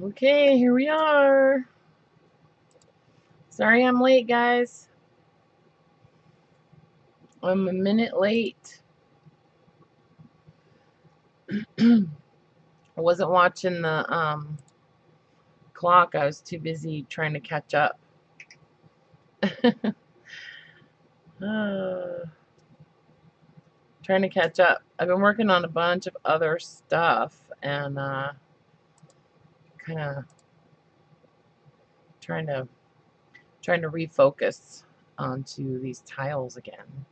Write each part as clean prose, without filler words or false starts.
Okay, here we are. Sorry I'm late, guys. I'm a minute late. I wasn't watching the clock. I was too busy trying to catch up. uh, trying to catch up. I've been working on a bunch of other stuff and kind of trying to refocus onto these tiles again.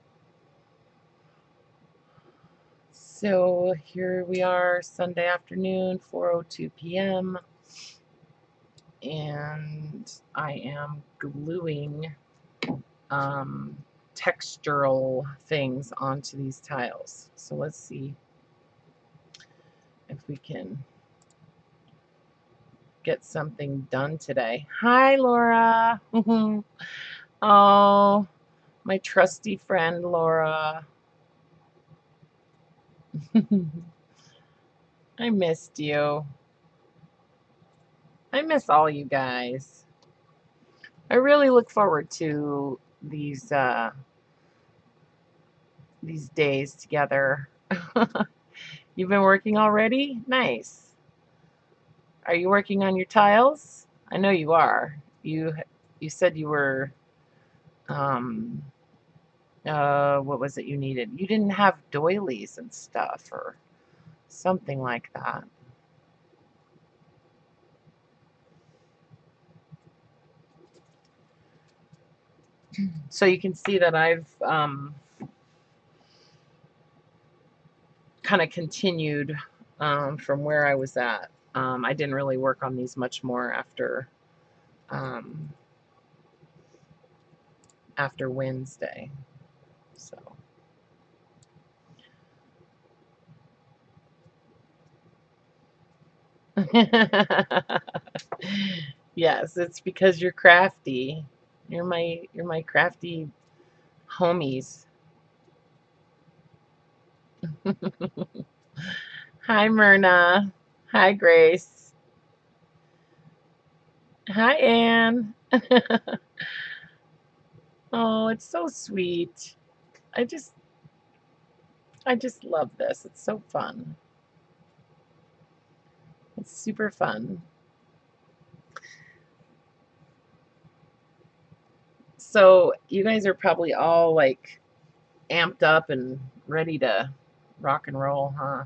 So here we are, Sunday afternoon, 4:02 p.m. and I am gluing um, textural things onto these tiles. So let's see if we can get something done today. Hi, Laura. Oh, my trusty friend, Laura. I missed you. I miss all you guys. I really look forward to these days together. You've been working already? Nice. Are you working on your tiles? I know you are. You said you were um what was it you needed? You didn't have doilies and stuff or something like that. So you can see that I've kind of continued from where I was at. I didn't really work on these much more um, after Wednesday. So yes, it's because you're crafty. You're my crafty homies. Hi, Myrna. Hi, Grace. Hi, Anne. Oh, it's so sweet. I just I just love this. It's so fun. It's super fun. So you guys are probably all like amped up and ready to rock and roll, huh?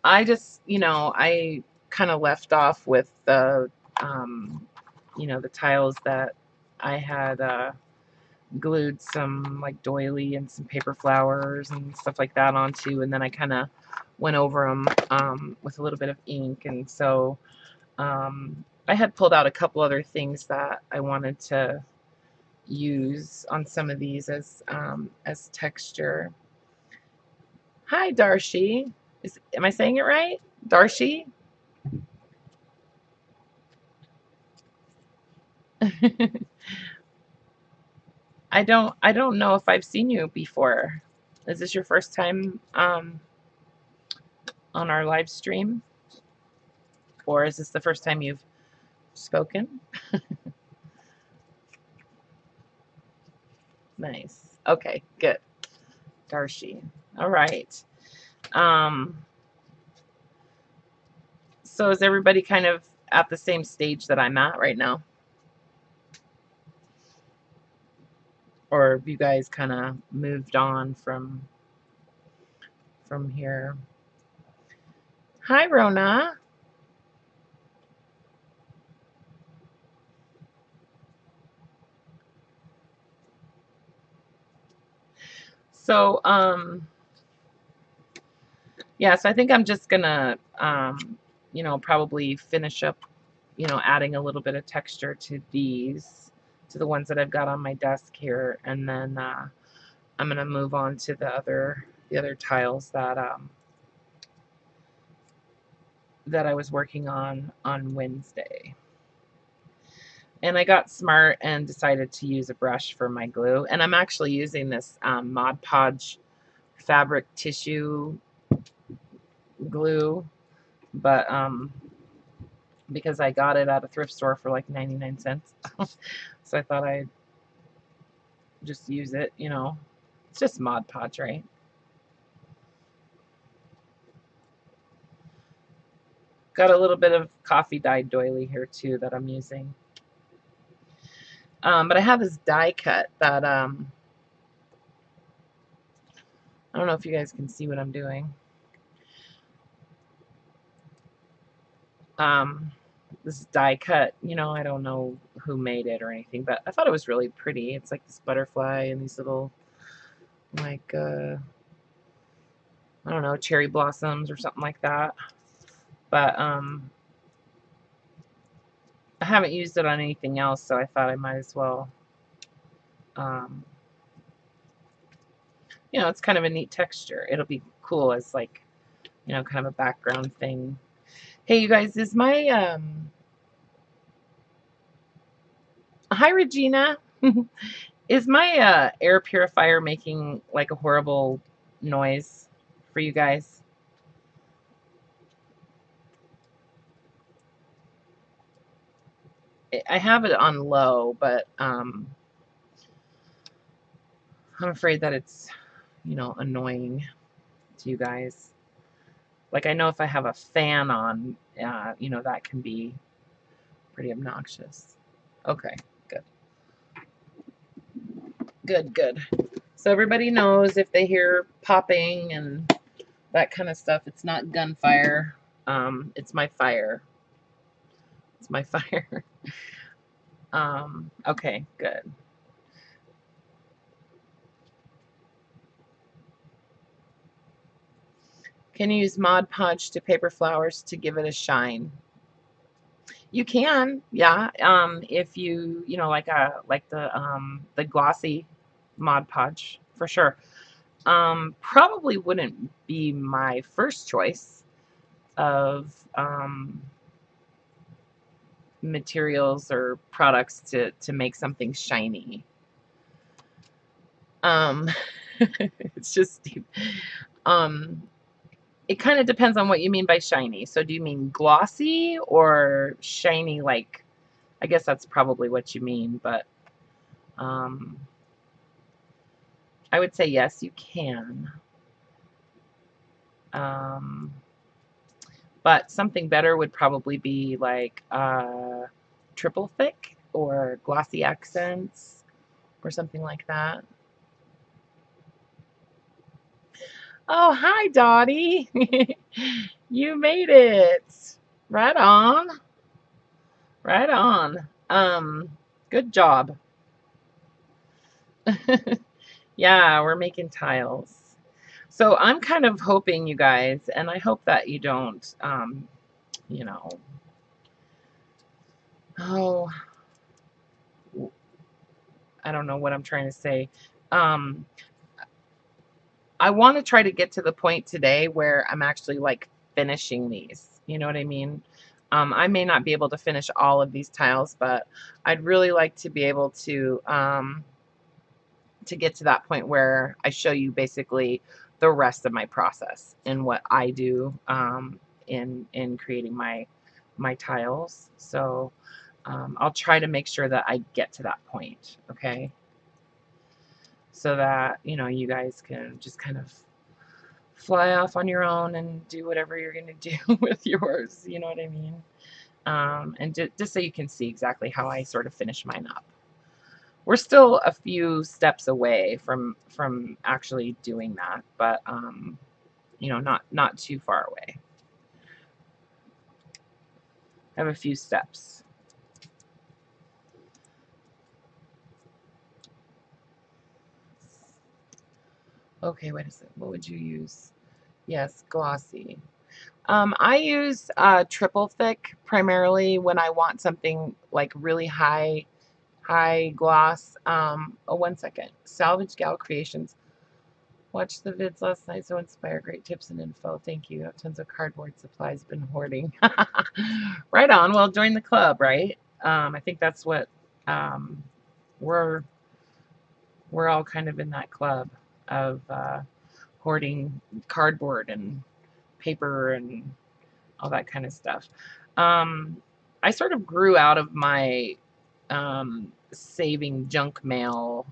I just, I kind of left off with um, the tiles that I had glued some like doily and some paper flowers and stuff like that onto, and then I kind of went over them with a little bit of ink, and so I had pulled out a couple other things that I wanted to use on some of these as texture. Hi, Darcy. Am I saying it right? Darcy? I don't know if I've seen you before. Is this your first time on our live stream? Or is this the first time you've spoken? Nice. Okay, good. Darcy. All right. Um, so is everybody kind of at the same stage that I'm at right now? Or have you guys kind of moved on from here? Hi, Rona. So, yeah, so I think I'm just gonna, probably finish up, adding a little bit of texture to to the ones that I've got on my desk here, and then I'm gonna move on to the other tiles that I was working on Wednesday. And I got smart and decided to use a brush for my glue, and I'm actually using this Mod Podge fabric tissue glue, but because I got it at a thrift store for like 99 cents. So I thought I'd just use it, you know. It's just Mod Podge, right? Got a little bit of coffee dyed doily here too that I'm using. But I have this die cut that I don't know if you guys can see what I'm doing. This die cut, you know, I don't know who made it or anything, but I thought it was really pretty. It's like this butterfly and these little, like, I don't know, cherry blossoms or something like that. But I haven't used it on anything else, so I thought I might as well. Um, you know, it's kind of a neat texture. It'll be cool as like, you know, kind of a background thing. Hey, you guys, is my hi Regina. Is my air purifier making like a horrible noise for you guys? I have it on low, but I'm afraid that it's, you know, annoying to you guys. Like I know if I have a fan on, you know, that can be pretty obnoxious. Okay, good. Good, good. So everybody knows if they hear popping and that kind of stuff, it's not gunfire. It's my fire. It's my fire. Okay, good. Can you use Mod Podge to paper flowers to give it a shine? You can, yeah. If you know, like the glossy Mod Podge for sure. Probably wouldn't be my first choice of materials or products to make something shiny. Um, it's just um, it kind of depends on what you mean by shiny. So do you mean glossy or shiny like, I guess that's probably what you mean, but um, I would say yes, you can. Um, but something better would probably be like triple thick or glossy accents or something like that. Oh, hi, Dottie. You made it. Right on. Right on. Good job. Yeah, we're making tiles. So I'm kind of hoping, you guys, and I hope that you don't, you know, oh, I don't know what I'm trying to say. Um, I want to try to get to the point today where I'm actually like finishing these. You know what I mean? I may not be able to finish all of these tiles, but I'd really like to be able to get to that point where I show you basically the rest of my process and what I do in creating my tiles. So I'll try to make sure that I get to that point, okay? So that, you know, you guys can just kind of fly off on your own and do whatever you're going to do with yours, you know what I mean? And just so you can see exactly how I sort of finish mine up. We're still a few steps away from actually doing that, but you know, not too far away. I have a few steps. Okay, what is it? What would you use? Yes, glossy. I use triple thick primarily when I want something like really high gloss. Oh, 1 second. Salvage Gal Creations. Watched the vids last night, so inspired. Great tips and info. Thank you. Have tons of cardboard supplies. Been hoarding. Right on. Well, join the club, right? I think that's what um, we're we're all kind of in that club of hoarding cardboard and paper and all that kind of stuff. I sort of grew out of my saving junk mail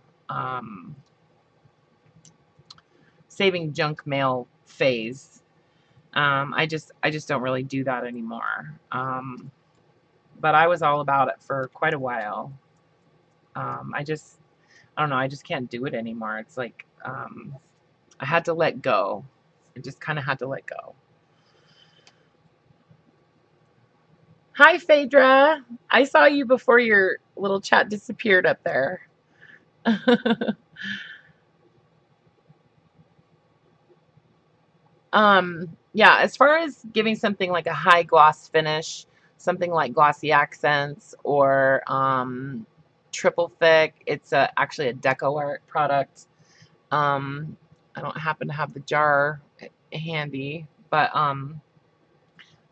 phase. I just don't really do that anymore. But I was all about it for quite a while. I don't know, I just can't do it anymore. It's like I had to let go. I just kind of had to let go. Hi, Phaedra. I saw you before your little chat disappeared up there. Yeah, as far as giving something like a high gloss finish, something like glossy accents or triple thick, it's actually a Deco Art product. I don't happen to have the jar handy, but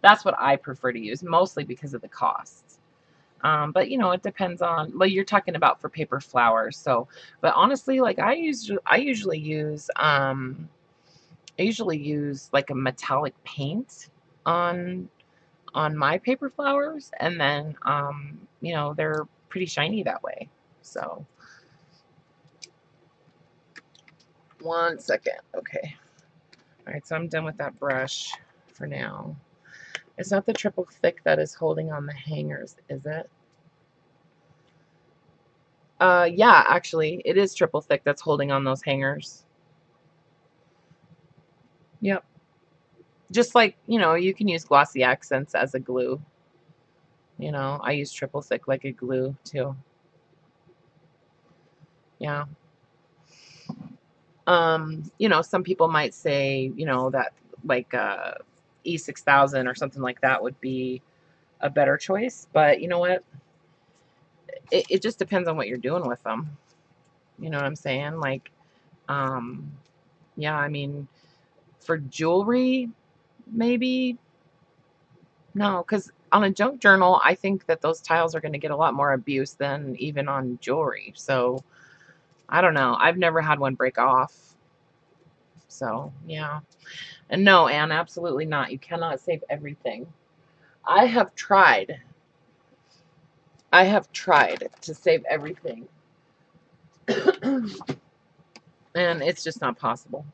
that's what I prefer to use, mostly because of the cost. But you know, it depends on, well, you're talking about for paper flowers. So, but honestly, like I usually use like a metallic paint on my paper flowers, and then you know, they're pretty shiny that way. So, one second. Okay. All right, so I'm done with that brush for now. It's not the triple thick that is holding on the hangers, is it? Yeah, actually, it is triple thick that's holding on those hangers. Yep. Just like, you know, you can use glossy accents as a glue. You know, I use triple thick like a glue too. Yeah. You know, some people might say, you know, that like E6000 or something like that would be a better choice, but you know what? It just depends on what you're doing with them. You know what I'm saying? Like, um, yeah, I mean, for jewelry, maybe no, because on a junk journal, I think that those tiles are going to get a lot more abuse than even on jewelry. So I don't know. I've never had one break off. So yeah. And no, Anne, absolutely not. You cannot save everything. I have tried. I have tried to save everything. And it's just not possible.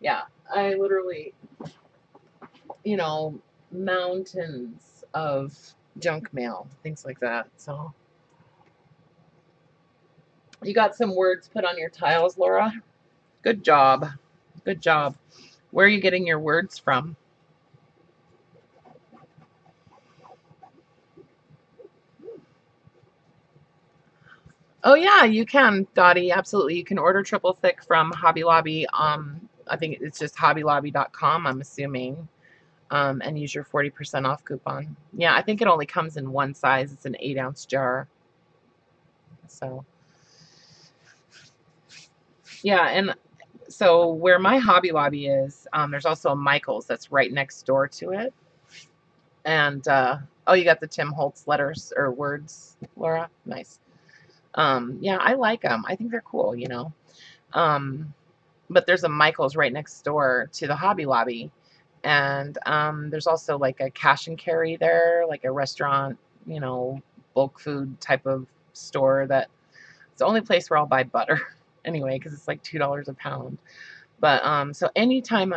Yeah. I literally, you know, mountains of junk mail, things like that. So you got some words put on your tiles, Laura? Good job. Good job. Where are you getting your words from? Oh yeah, you can, Dottie. Absolutely. You can order triple thick from Hobby Lobby. I think it's just hobbylobby.com, I'm assuming. And use your 40% off coupon. Yeah, I think it only comes in one size. It's an 8-ounce jar. So yeah, and so where my Hobby Lobby is, there's also a Michael's that's right next door to it. And oh, you got the Tim Holtz letters or words, Laura? Nice. Yeah, I like them. I think they're cool, you know. Um, but there's a Michael's right next door to the Hobby Lobby. And there's also like a cash and carry there, like a restaurant, you know, bulk food type of store that it's the only place where I'll buy butter anyway, because it's like $2 a pound. But so anytime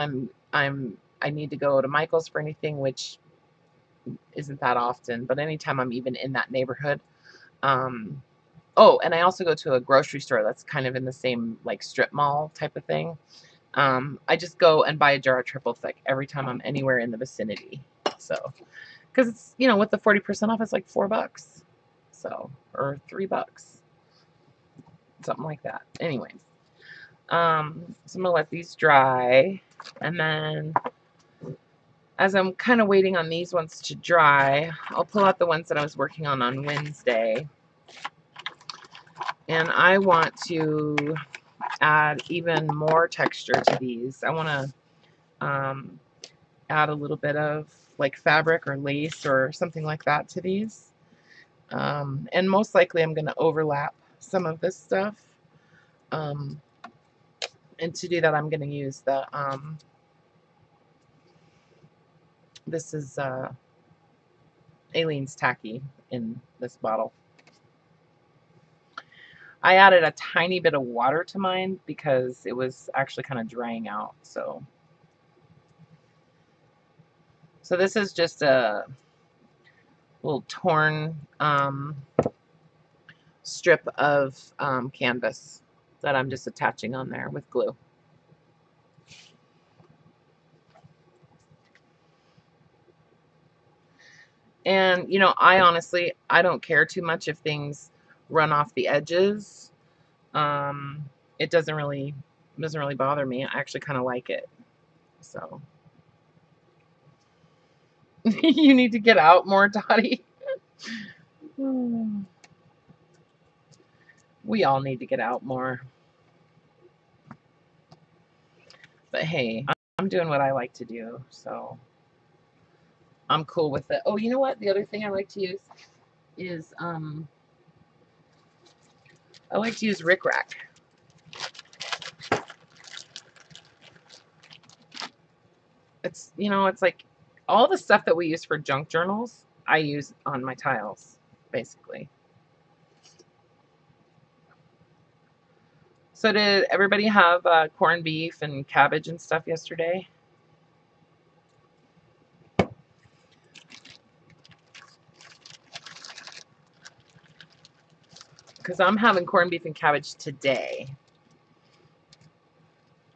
I need to go to Michael's for anything, which isn't that often, but anytime I'm even in that neighborhood, um, oh, and I also go to a grocery store that's kind of in the same like strip mall type of thing. I just go and buy a jar of triple thick every time I'm anywhere in the vicinity. So, because it's, you know, with the 40% off, it's like $4. So, or $3, something like that. Anyway, so I'm gonna let these dry, and then as I'm kind of waiting on these ones to dry, I'll pull out the ones that I was working on Wednesday. And I want to add even more texture to these. I want to add a little bit of like fabric or lace or something like that to these. And most likely I'm going to overlap some of this stuff. And to do that, I'm going to use the This is Aleene's Tacky in this bottle. I added a tiny bit of water to mine because it was actually kind of drying out. So this is just a little torn strip of canvas that I'm just attaching on there with glue. And, you know, I honestly don't care too much if things run off the edges. It doesn't really bother me. I actually kind of like it. So you need to get out more, Dottie. We all need to get out more. But hey, I'm doing what I like to do, so I'm cool with it. Oh, you know what? The other thing I like to use is I like to use Rick Rack. It's, you know, it's like all the stuff that we use for junk journals, I use on my tiles, basically. So did everybody have corned beef and cabbage and stuff yesterday? Because I'm having corned beef and cabbage today.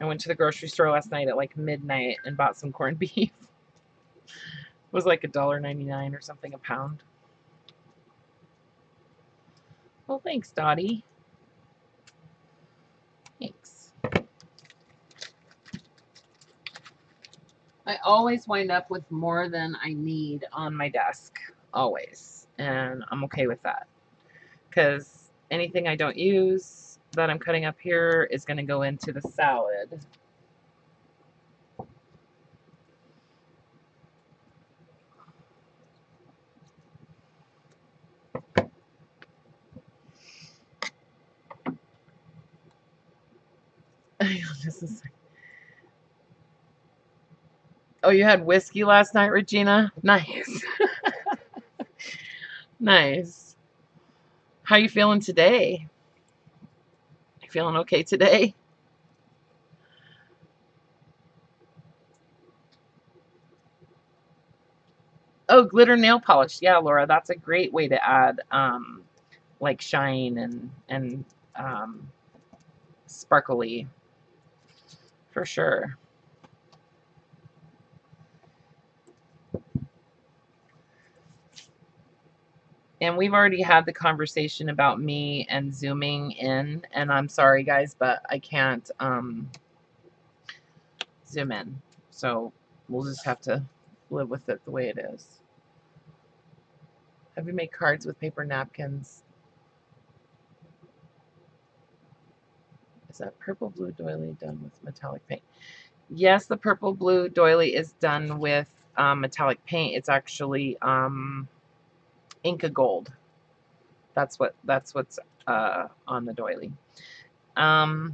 I went to the grocery store last night at like midnight and bought some corned beef. It was like $1.99 or something a pound. Well, thanks, Dottie. Thanks. I always wind up with more than I need on my desk. Always. And I'm okay with that. Because anything I don't use that I'm cutting up here is going to go into the salad. Oh, you had whiskey last night, Regina? Nice. Nice. How you feeling today? You feeling okay today? Oh, glitter nail polish. Yeah, Laura, that's a great way to add like shine and sparkly for sure. And we've already had the conversation about me and zooming in, and I'm sorry guys, but I can't zoom in. So we'll just have to live with it the way it is. Have you made cards with paper napkins? Is that purple blue doily done with metallic paint? Yes, the purple blue doily is done with metallic paint. It's actually Inca Gold. That's what's on the doily. And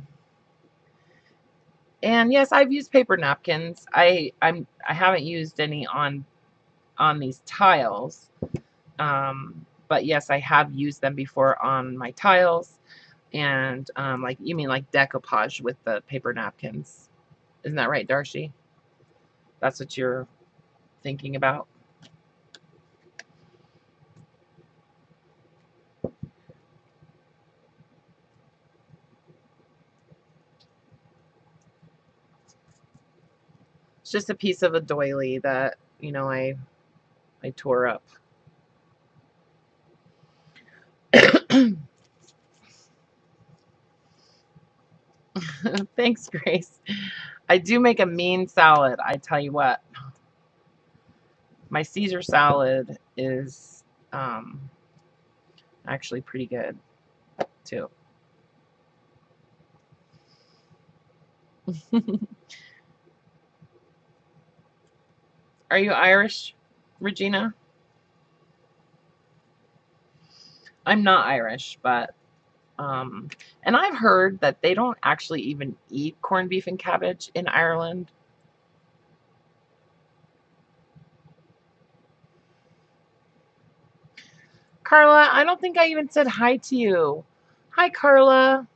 yes, I've used paper napkins. I haven't used any on these tiles. But yes, I have used them before on my tiles. And like, you mean like decoupage with the paper napkins? Isn't that right, Darcy? That's what you're thinking about? It's just a piece of a doily that, you know, I tore up. Thanks, Grace. I do make a mean salad, I tell you what. My Caesar salad is actually pretty good, too. Are you Irish, Regina? I'm not Irish, but and I've heard that they don't actually even eat corned beef and cabbage in Ireland. Carla, I don't think I even said hi to you. Hi, Carla.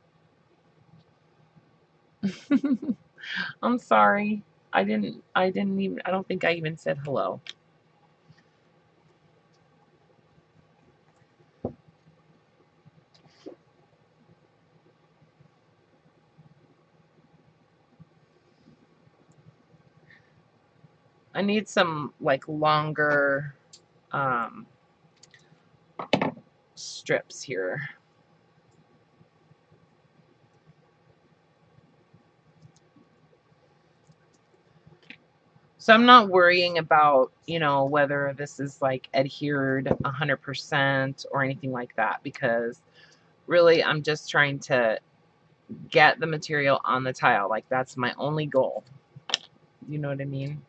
I'm sorry. I don't think I even said hello. I need some like longer um, strips here. So I'm not worrying about, whether this is like adhered 100% or anything like that, because really I'm just trying to get the material on the tile. Like that's my only goal. You know what I mean?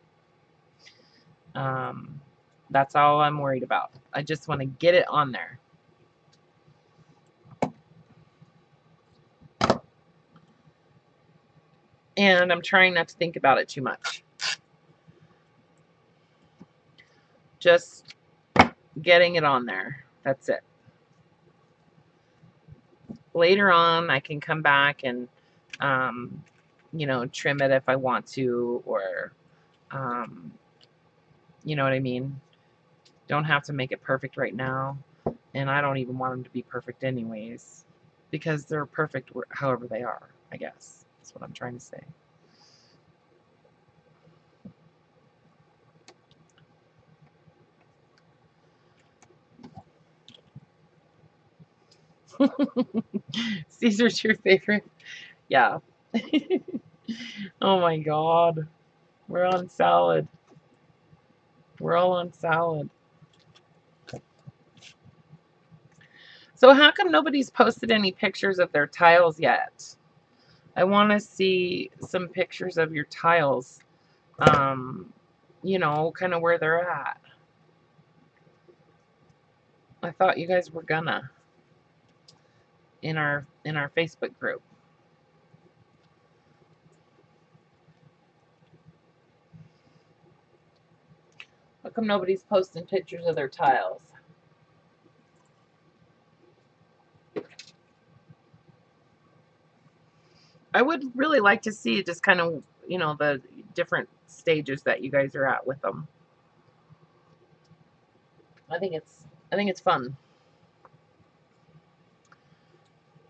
Um, that's all I'm worried about. I just want to get it on there. And I'm trying not to think about it too much. Just getting it on there. That's it. Later on, I can come back and, trim it if I want to, or, you know what I mean? Don't have to make it perfect right now. And I don't even want them to be perfect anyways, because they're perfect however they are, I guess. That's what I'm trying to say. Caesar's your favorite? Yeah. Oh my God. We're on salad. We're all on salad. So how come nobody's posted any pictures of their tiles yet? I want to see some pictures of your tiles. Kind of where they're at. I thought you guys were gonna in our Facebook group. How come nobody's posting pictures of their tiles? I would really like to see just kind of, the different stages that you guys are at with them. I think it's fun.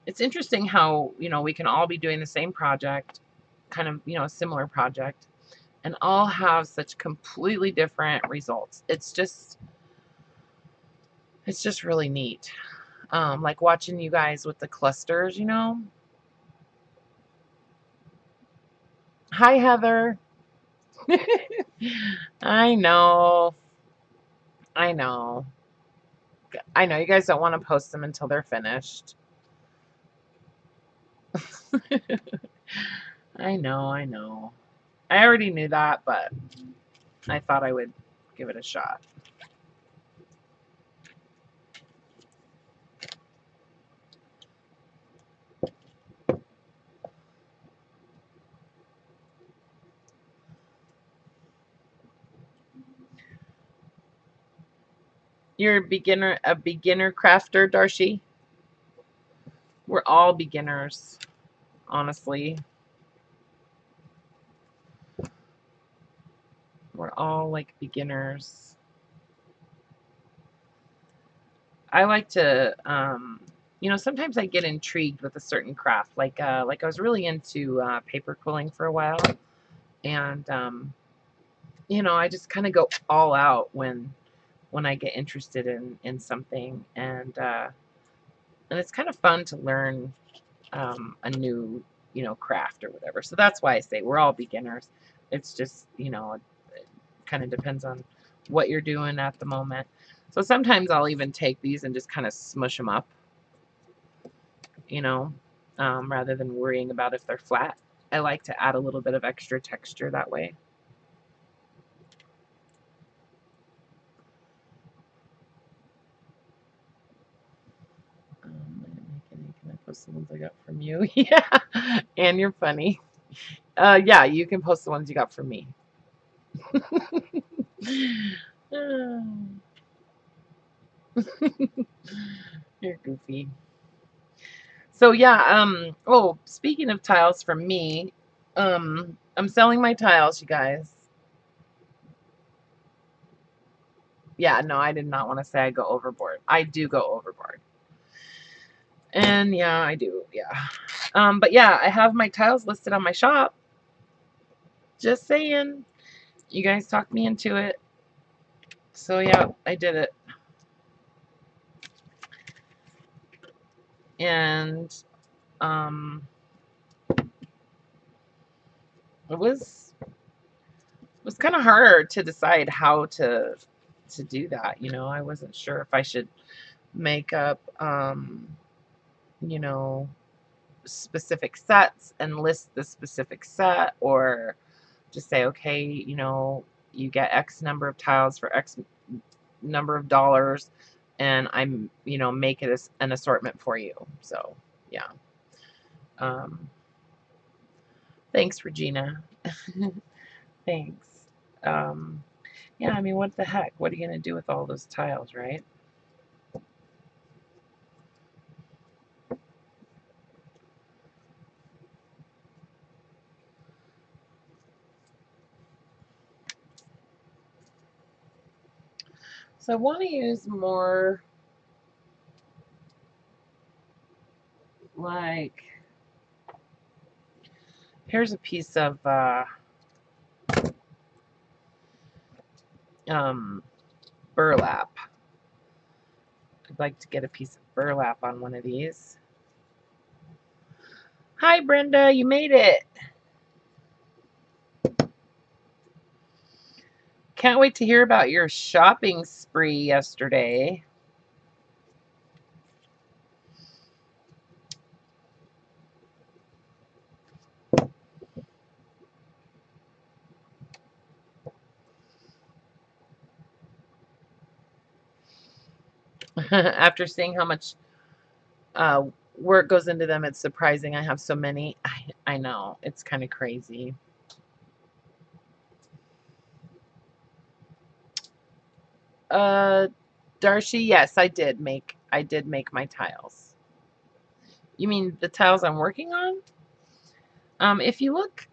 It's interesting how, we can all be doing the same project, kind of, a similar project, and all have such completely different results. It's just really neat. Like watching you guys with the clusters. Hi, Heather. I know. I know. I know you guys don't want to post them until they're finished. I know, I know. I already knew that, but I thought I would give it a shot. You're a beginner crafter, Darcy? We're all beginners, honestly. We're all like beginners. I like to, sometimes I get intrigued with a certain craft. Like I was really into paper quilling for a while, and I just kind of go all out when I get interested in something, and it's kind of fun to learn a new craft or whatever. So that's why I say we're all beginners. It's just it kind of depends on what you're doing at the moment. So sometimes I'll even take these and just kind of smush them up, you know, rather than worrying about if they're flat. I like to add a little bit of extra texture that way. Can I post the ones I got from you? Yeah, and you're funny. Yeah, you can post the ones you got from me. You're goofy. So yeah, oh, speaking of tiles for me, I'm selling my tiles, you guys. Yeah, no, I did not want to say I go overboard. I do go overboard. And yeah, I do. Yeah. But yeah, I have my tiles listed on my shop. Just saying. You guys talked me into it. So yeah, I did it. And um it was kind of hard to decide how to do that, you know. I wasn't sure if I should make up you know, specific sets and list the specific set, or just say, okay, you know, you get X number of tiles for X number of dollars, and I'm, you know, make it as an assortment for you. So yeah. um Thanks, Regina. Thanks. um yeah, I mean, what the heck, what are you gonna do with all those tiles, right? So I want to use more, like, here's a piece of um burlap. I'd like to get a piece of burlap on one of these. Hi, Brenda, you made it. Can't wait to hear about your shopping spree yesterday. After seeing how much work goes into them, it's surprising I have so many. I know, it's kind of crazy. Uh, Darcy, yes, I did make my tiles. You mean the tiles I'm working on? If you look,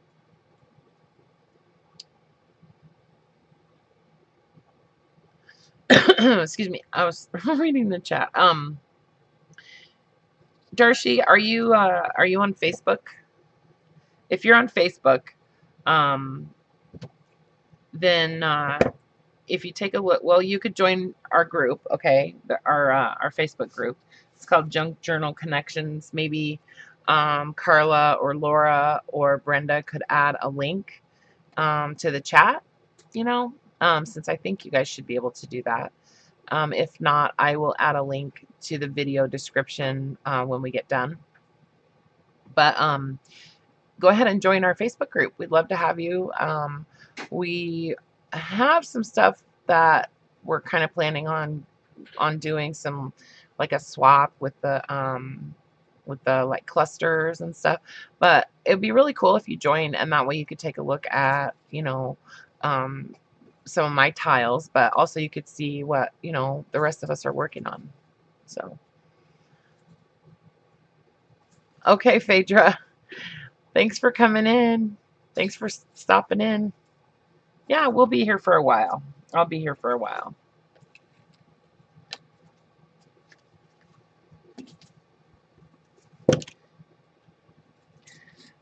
excuse me, I was reading the chat. Darcy, are you on Facebook? If you're on Facebook, um, then if you take a look, well, you could join our group, okay? Our Facebook group. It's called Junk Journal Connections. Maybe Carla or Laura or Brenda could add a link to the chat, you know, since I think you guys should be able to do that. If not, I will add a link to the video description when we get done. But go ahead and join our Facebook group. We'd love to have you. We have some stuff that we're kind of planning on doing, some like a swap with the like clusters and stuff. But it'd be really cool if you join, and that way you could take a look at, you know, um, some of my tiles, but also you could see what, you know, the rest of us are working on. So, okay, Phaedra, thanks for coming in. Thanks for stopping in. Yeah, we'll be here for a while. I'll be here for a while.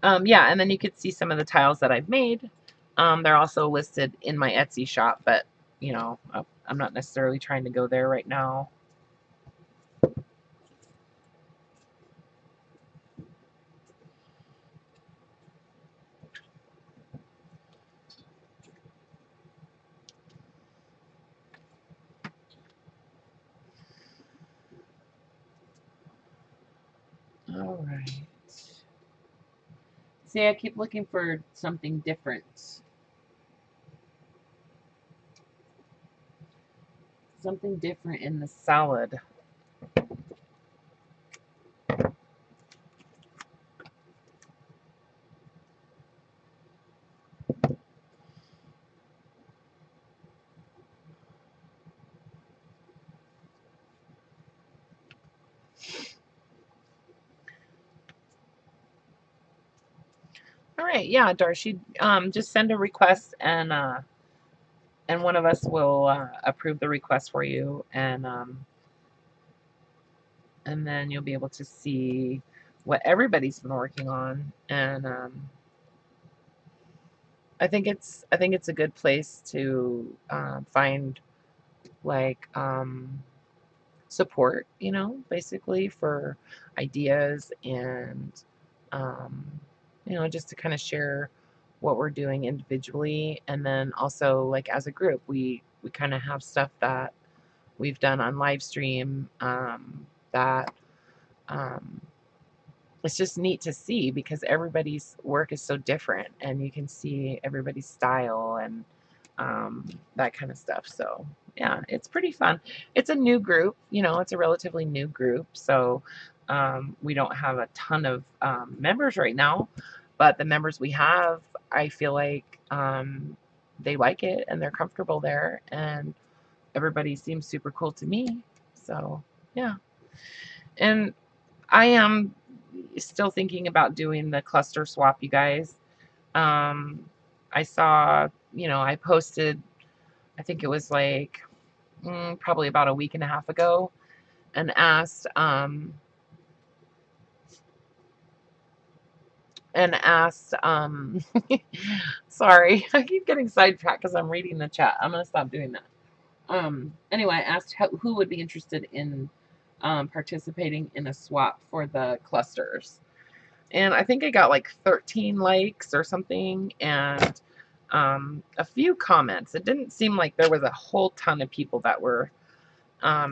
Yeah, and then you could see some of the tiles that I've made. They're also listed in my Etsy shop, but, you know, I'm not necessarily trying to go there right now. All right. See, I keep looking for something different. Something different in the salad. All right, yeah, Darcy, just send a request and one of us will approve the request for you, and then you'll be able to see what everybody's been working on. And I think it's a good place to find like support, basically for ideas and um, just to kind of share what we're doing individually, and then also like as a group, we kind of have stuff that we've done on live stream that um, it's just neat to see because everybody's work is so different and you can see everybody's style and that kind of stuff. So yeah, it's pretty fun. It's a new group, it's a relatively new group. So we don't have a ton of members right now, but the members we have, I feel like they like it and they're comfortable there, and everybody seems super cool to me. So yeah. And I am still thinking about doing the cluster swap, you guys. Um, I saw, I posted, I think it was like probably about a week and a half ago, and asked, sorry, I keep getting sidetracked because I'm reading the chat. I'm going to stop doing that. Anyway, I asked who would be interested in participating in a swap for the clusters. And I think I got like 13 likes or something, and a few comments. It didn't seem like there was a whole ton of people that were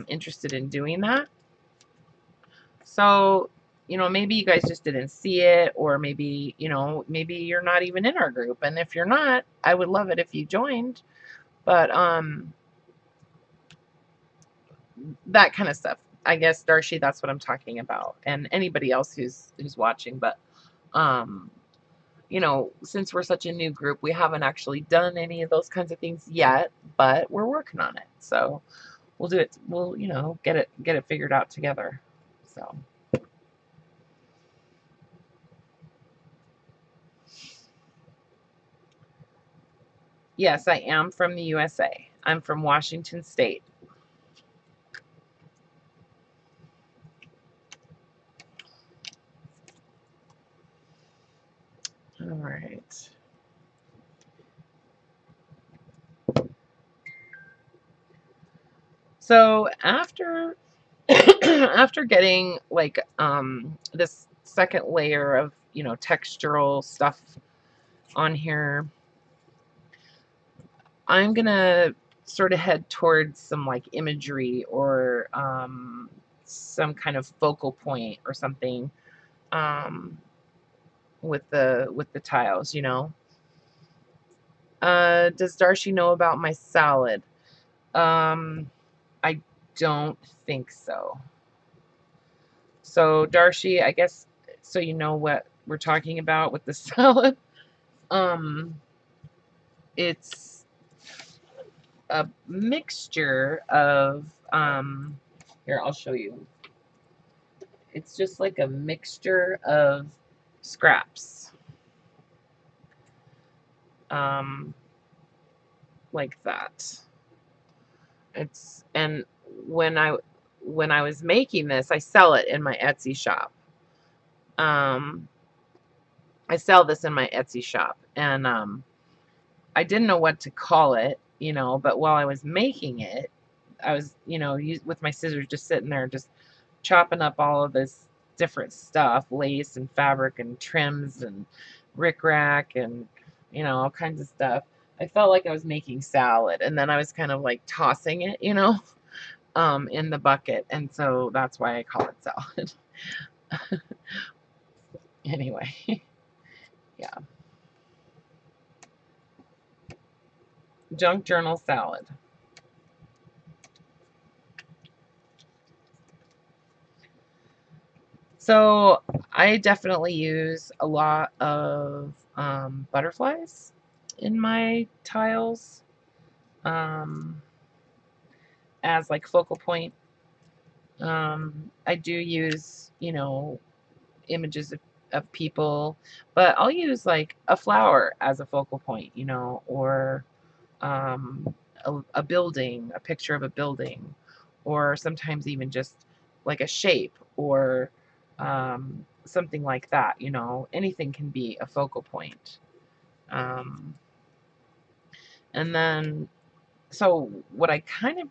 interested in doing that. So, maybe you guys just didn't see it, or maybe you're not even in our group. And if you're not, I would love it if you joined. But that kind of stuff. I guess Darcy, that's what I'm talking about, and anybody else who's watching. But um, since we're such a new group, we haven't actually done any of those kinds of things yet, but we're working on it. So we'll do it. We'll, get it figured out together. So yes, I am from the USA. I'm from Washington State. All right. So after after getting like this second layer of textural stuff on here, I'm gonna sort of head towards some like imagery or some kind of focal point or something um, with the tiles. Does Darcy know about my salad? I don't think so. So Darcy, I guess so you know what we're talking about with the salad. Um, it's a mixture of here, I'll show you. It's just like a mixture of scraps. Um, like that. And when I was making this, I sell it in my Etsy shop. Um, I sell this in my Etsy shop, and I didn't know what to call it, but while I was making it, I was, with my scissors just sitting there, just chopping up all of this different stuff, lace and fabric and trims and rickrack and, all kinds of stuff. I felt like I was making salad, and then I was kind of like tossing it, in the bucket. And so that's why I call it salad. Anyway, yeah. Junk journal salad. So I definitely use a lot of butterflies in my tiles um, as like focal point. I do use, images of of people, but I'll use like a flower as a focal point, you know, or um, a building, a picture of a building, or sometimes even just like a shape or something like that, you know. Anything can be a focal point. Um, and then, so what I kind of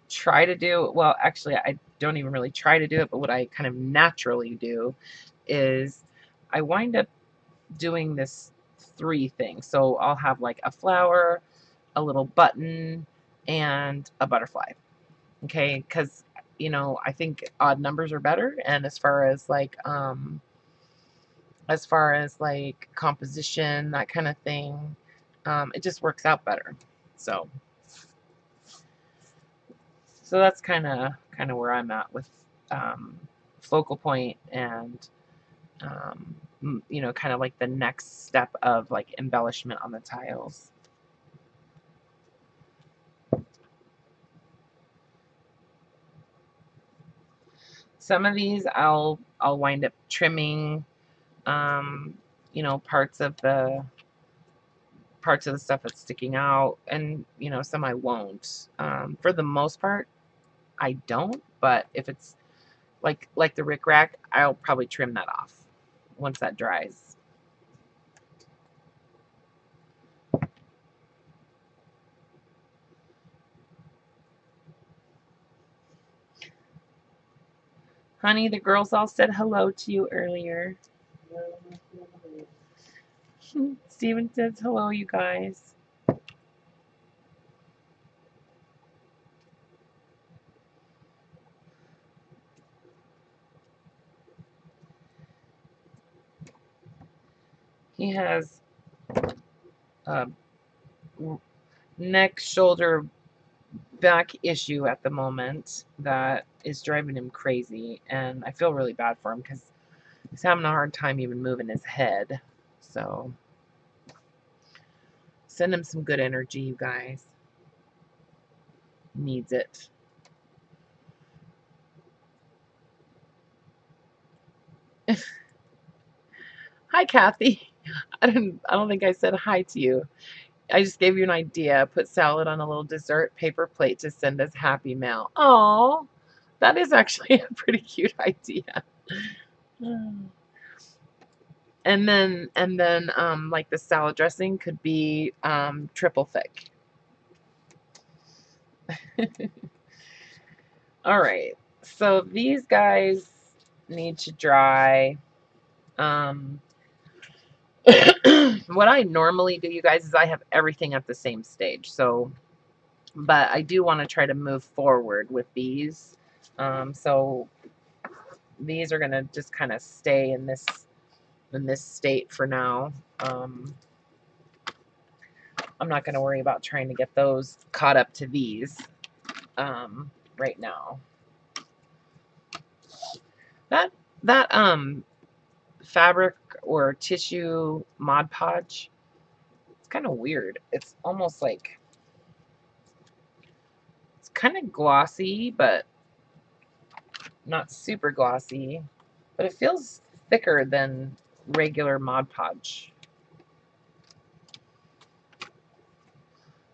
try to do, well, actually, I don't even really try to do it, but what I kind of naturally do is I wind up doing this three thing. So I'll have like a flower, a little button, and a butterfly. Okay, because you know I think odd numbers are better, and as far as like composition, that kind of thing, it just works out better. So so that's kind of where I'm at with um, focal point and you know, kind of like the next step of like embellishment on the tiles. Some of these I'll wind up trimming, um, you know, parts of the stuff that's sticking out, and you know, some I won't. For the most part, I don't. But if it's like the rickrack, I'll probably trim that off once that dries. Honey, the girls all said hello to you earlier. Steven says hello, you guys. He has a neck, shoulder, back issue at the moment that is driving him crazy, and I feel really bad for him because he's having a hard time even moving his head. So send him some good energy, you guys. He needs it. Hi, Kathy. I don't think I said hi to you. I just gave you an idea. Put salad on a little dessert paper plate to send as happy mail. Oh, that is actually a pretty cute idea. And then like the salad dressing could be triple thick. All right. So these guys need to dry. Um, what I normally do, you guys, is I have everything at the same stage. So, but I do want to try to move forward with these. So these are gonna just kind of stay in this state for now. I'm not gonna worry about trying to get those caught up to these right now. That that fabric or tissue Mod Podge, it's kind of weird. It's almost like it's kind of glossy, but not super glossy. But it feels thicker than regular Mod Podge.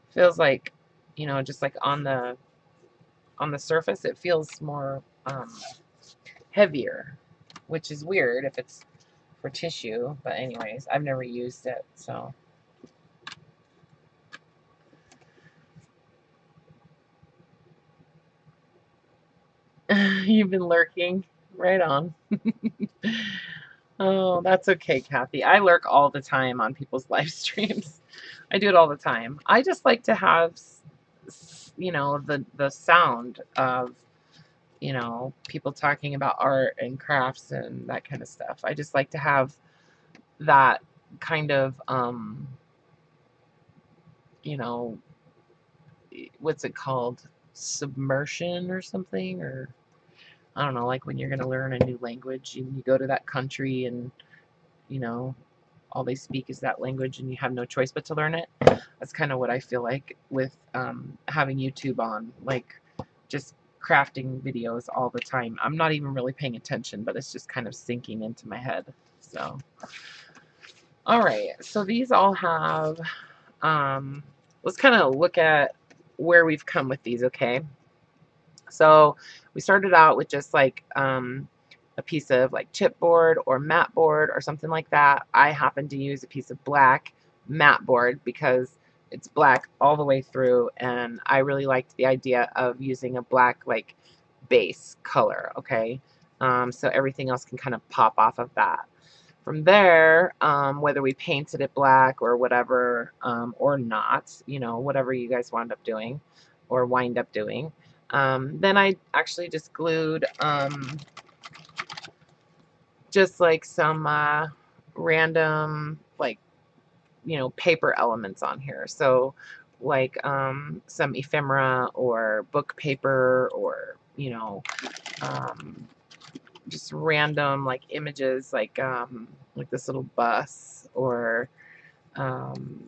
Feels like, you know, just like on the surface, it feels more heavier, which is weird if it's for tissue. But anyways, I've never used it, so. You've been lurking. Right on. Oh, that's okay, Kathy. I lurk all the time on people's live streams. I do it all the time. I just like to have, you know, the sound of, you know, people talking about art and crafts and that kind of stuff. I just like to have that kind of, you know, what's it called? Submersion or something, or I don't know, like when you're going to learn a new language and you go to that country and, you know, all they speak is that language and you have no choice but to learn it. That's kind of what I feel like with having YouTube on, like just crafting videos all the time. I'm not even really paying attention, but it's just kind of sinking into my head. So, all right. So these all have, let's kind of look at where we've come with these, okay? So we started out with just like a piece of like chipboard or mat board or something like that. I happen to use a piece of black mat board because it's black all the way through, and I really liked the idea of using a black like base color, okay? So everything else can kind of pop off of that. From there, whether we painted it black or whatever, or not, you know, whatever you guys wound up doing or wind up doing, then I actually just glued just like some random, like, you know, paper elements on here. So like some ephemera or book paper, or, you know, um, just random like images, like this little bus, or um,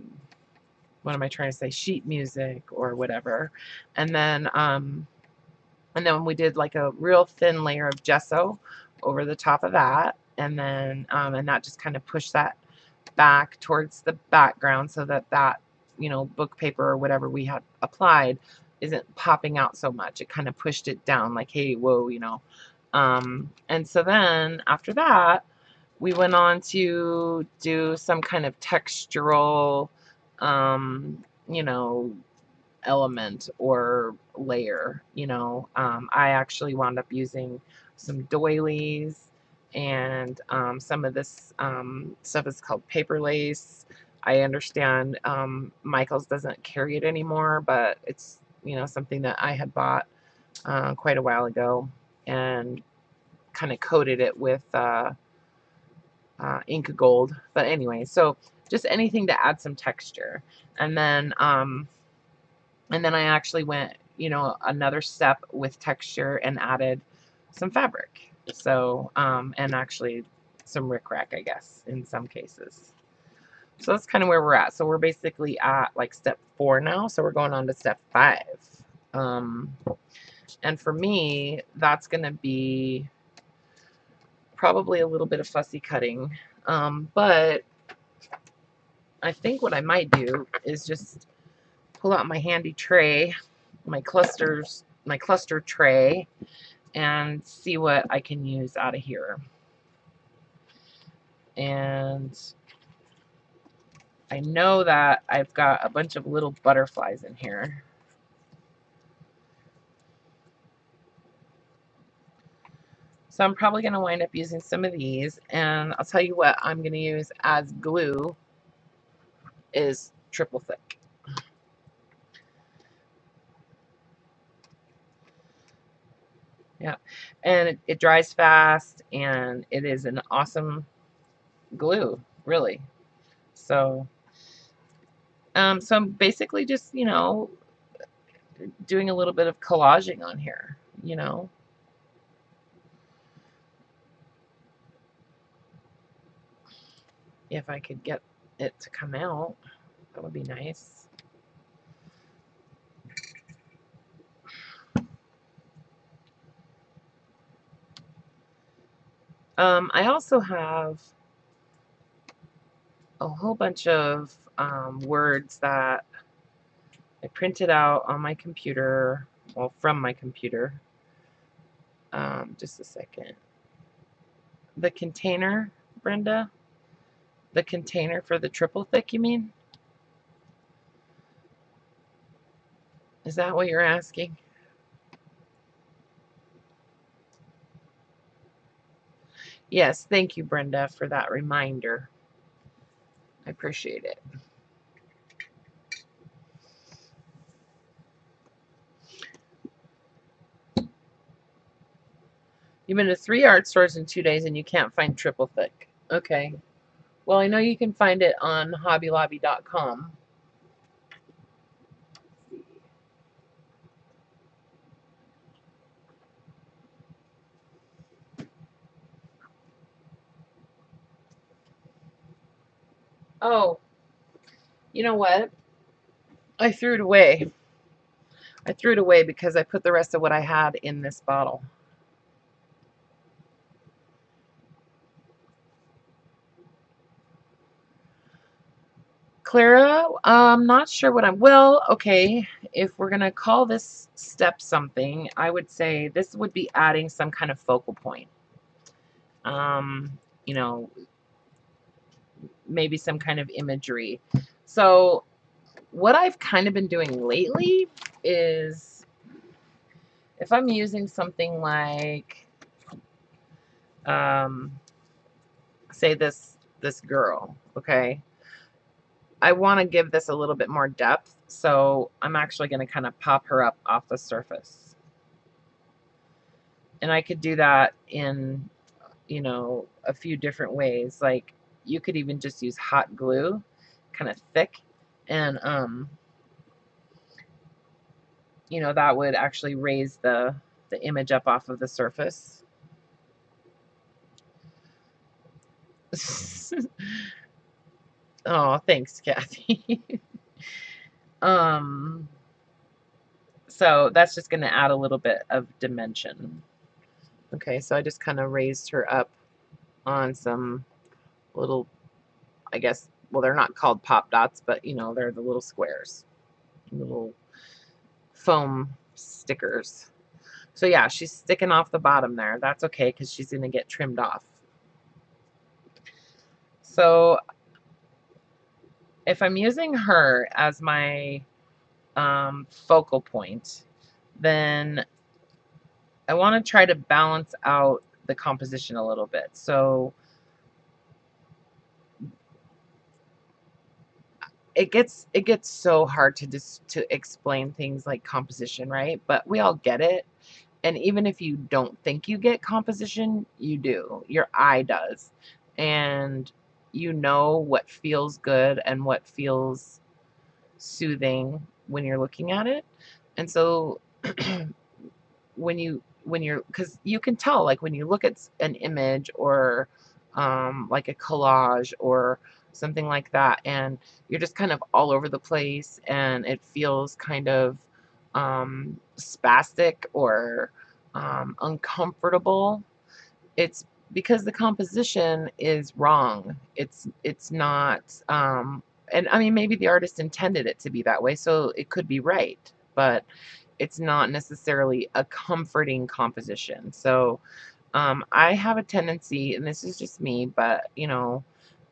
what am I trying to say? Sheet music or whatever. And then we did like a real thin layer of gesso over the top of that, and then and that just kind of pushed that back towards the background so that you know, book paper or whatever we had applied isn't popping out so much. It kind of pushed it down, like, hey, whoa, you know. And so then after that, we went on to do some kind of textural, you know, element or layer, you know. I actually wound up using some doilies, and some of this stuff is called paper lace. I understand Michaels doesn't carry it anymore, but it's, you know, something that I had bought quite a while ago, and kind of coated it with ink gold. But anyway, so just anything to add some texture. And then I actually went, you know, another step with texture and added some fabric. So, and actually some rickrack, I guess, in some cases. So that's kind of where we're at. So we're basically at like step 4 now. So we're going on to step 5. And for me, that's going to be probably a little bit of fussy cutting. But I think what I might do is just pull out my handy tray, my cluster tray, and see what I can use out of here. And I know that I've got a bunch of little butterflies in here. So I'm probably going to wind up using some of these, and I'll tell you what I'm going to use as glue is triple thick. Yeah, and it dries fast, and it is an awesome glue, really. So, so I'm basically just, you know, doing a little bit of collaging on here, you know. If I could get it to come out, that would be nice. I also have a whole bunch of words that I printed out on my computer, well, from my computer. Just a second. The container, Brenda? The container for the triple thick, you mean? Is that what you're asking? Yes, thank you, Brenda, for that reminder. I appreciate it. You've been to 3 art stores in 2 days and you can't find triple thick. Okay. Well, I know you can find it on hobbylobby.com. Oh, you know what? I threw it away. I threw it away because I put the rest of what I had in this bottle. Clara, I'm not sure what I'm, well, okay, if we're going to call this step something, I would say this would be adding some kind of focal point. Um, you know, maybe some kind of imagery. So what I've kind of been doing lately is if I'm using something like, say this girl, okay, I want to give this a little bit more depth, so I'm actually going to kind of pop her up off the surface. And I could do that in, you know, a few different ways. Like you could even just use hot glue, kind of thick, and you know, that would actually raise the image up off of the surface. Oh, thanks, Kathy. um so that's just going to add a little bit of dimension. Okay, so I just kind of raised her up on some little, I guess, well, they're not called pop dots, but you know, they're the little squares, little foam stickers. So yeah, she's sticking off the bottom there. That's okay because she's going to get trimmed off. So if I'm using her as my focal point, then I want to try to balance out the composition a little bit. So it gets so hard to explain things like composition, right? But we all get it. And even if you don't think you get composition, you do. Your eye does. And you know what feels good and what feels soothing when you're looking at it. And so when you're, because you can tell, like when you look at an image or like a collage or something like that, and you're just kind of all over the place and it feels kind of spastic or uncomfortable, it's because the composition is wrong. It's not, and I mean, maybe the artist intended it to be that way, so it could be right, but it's not necessarily a comforting composition. So I have a tendency, and this is just me, but you know,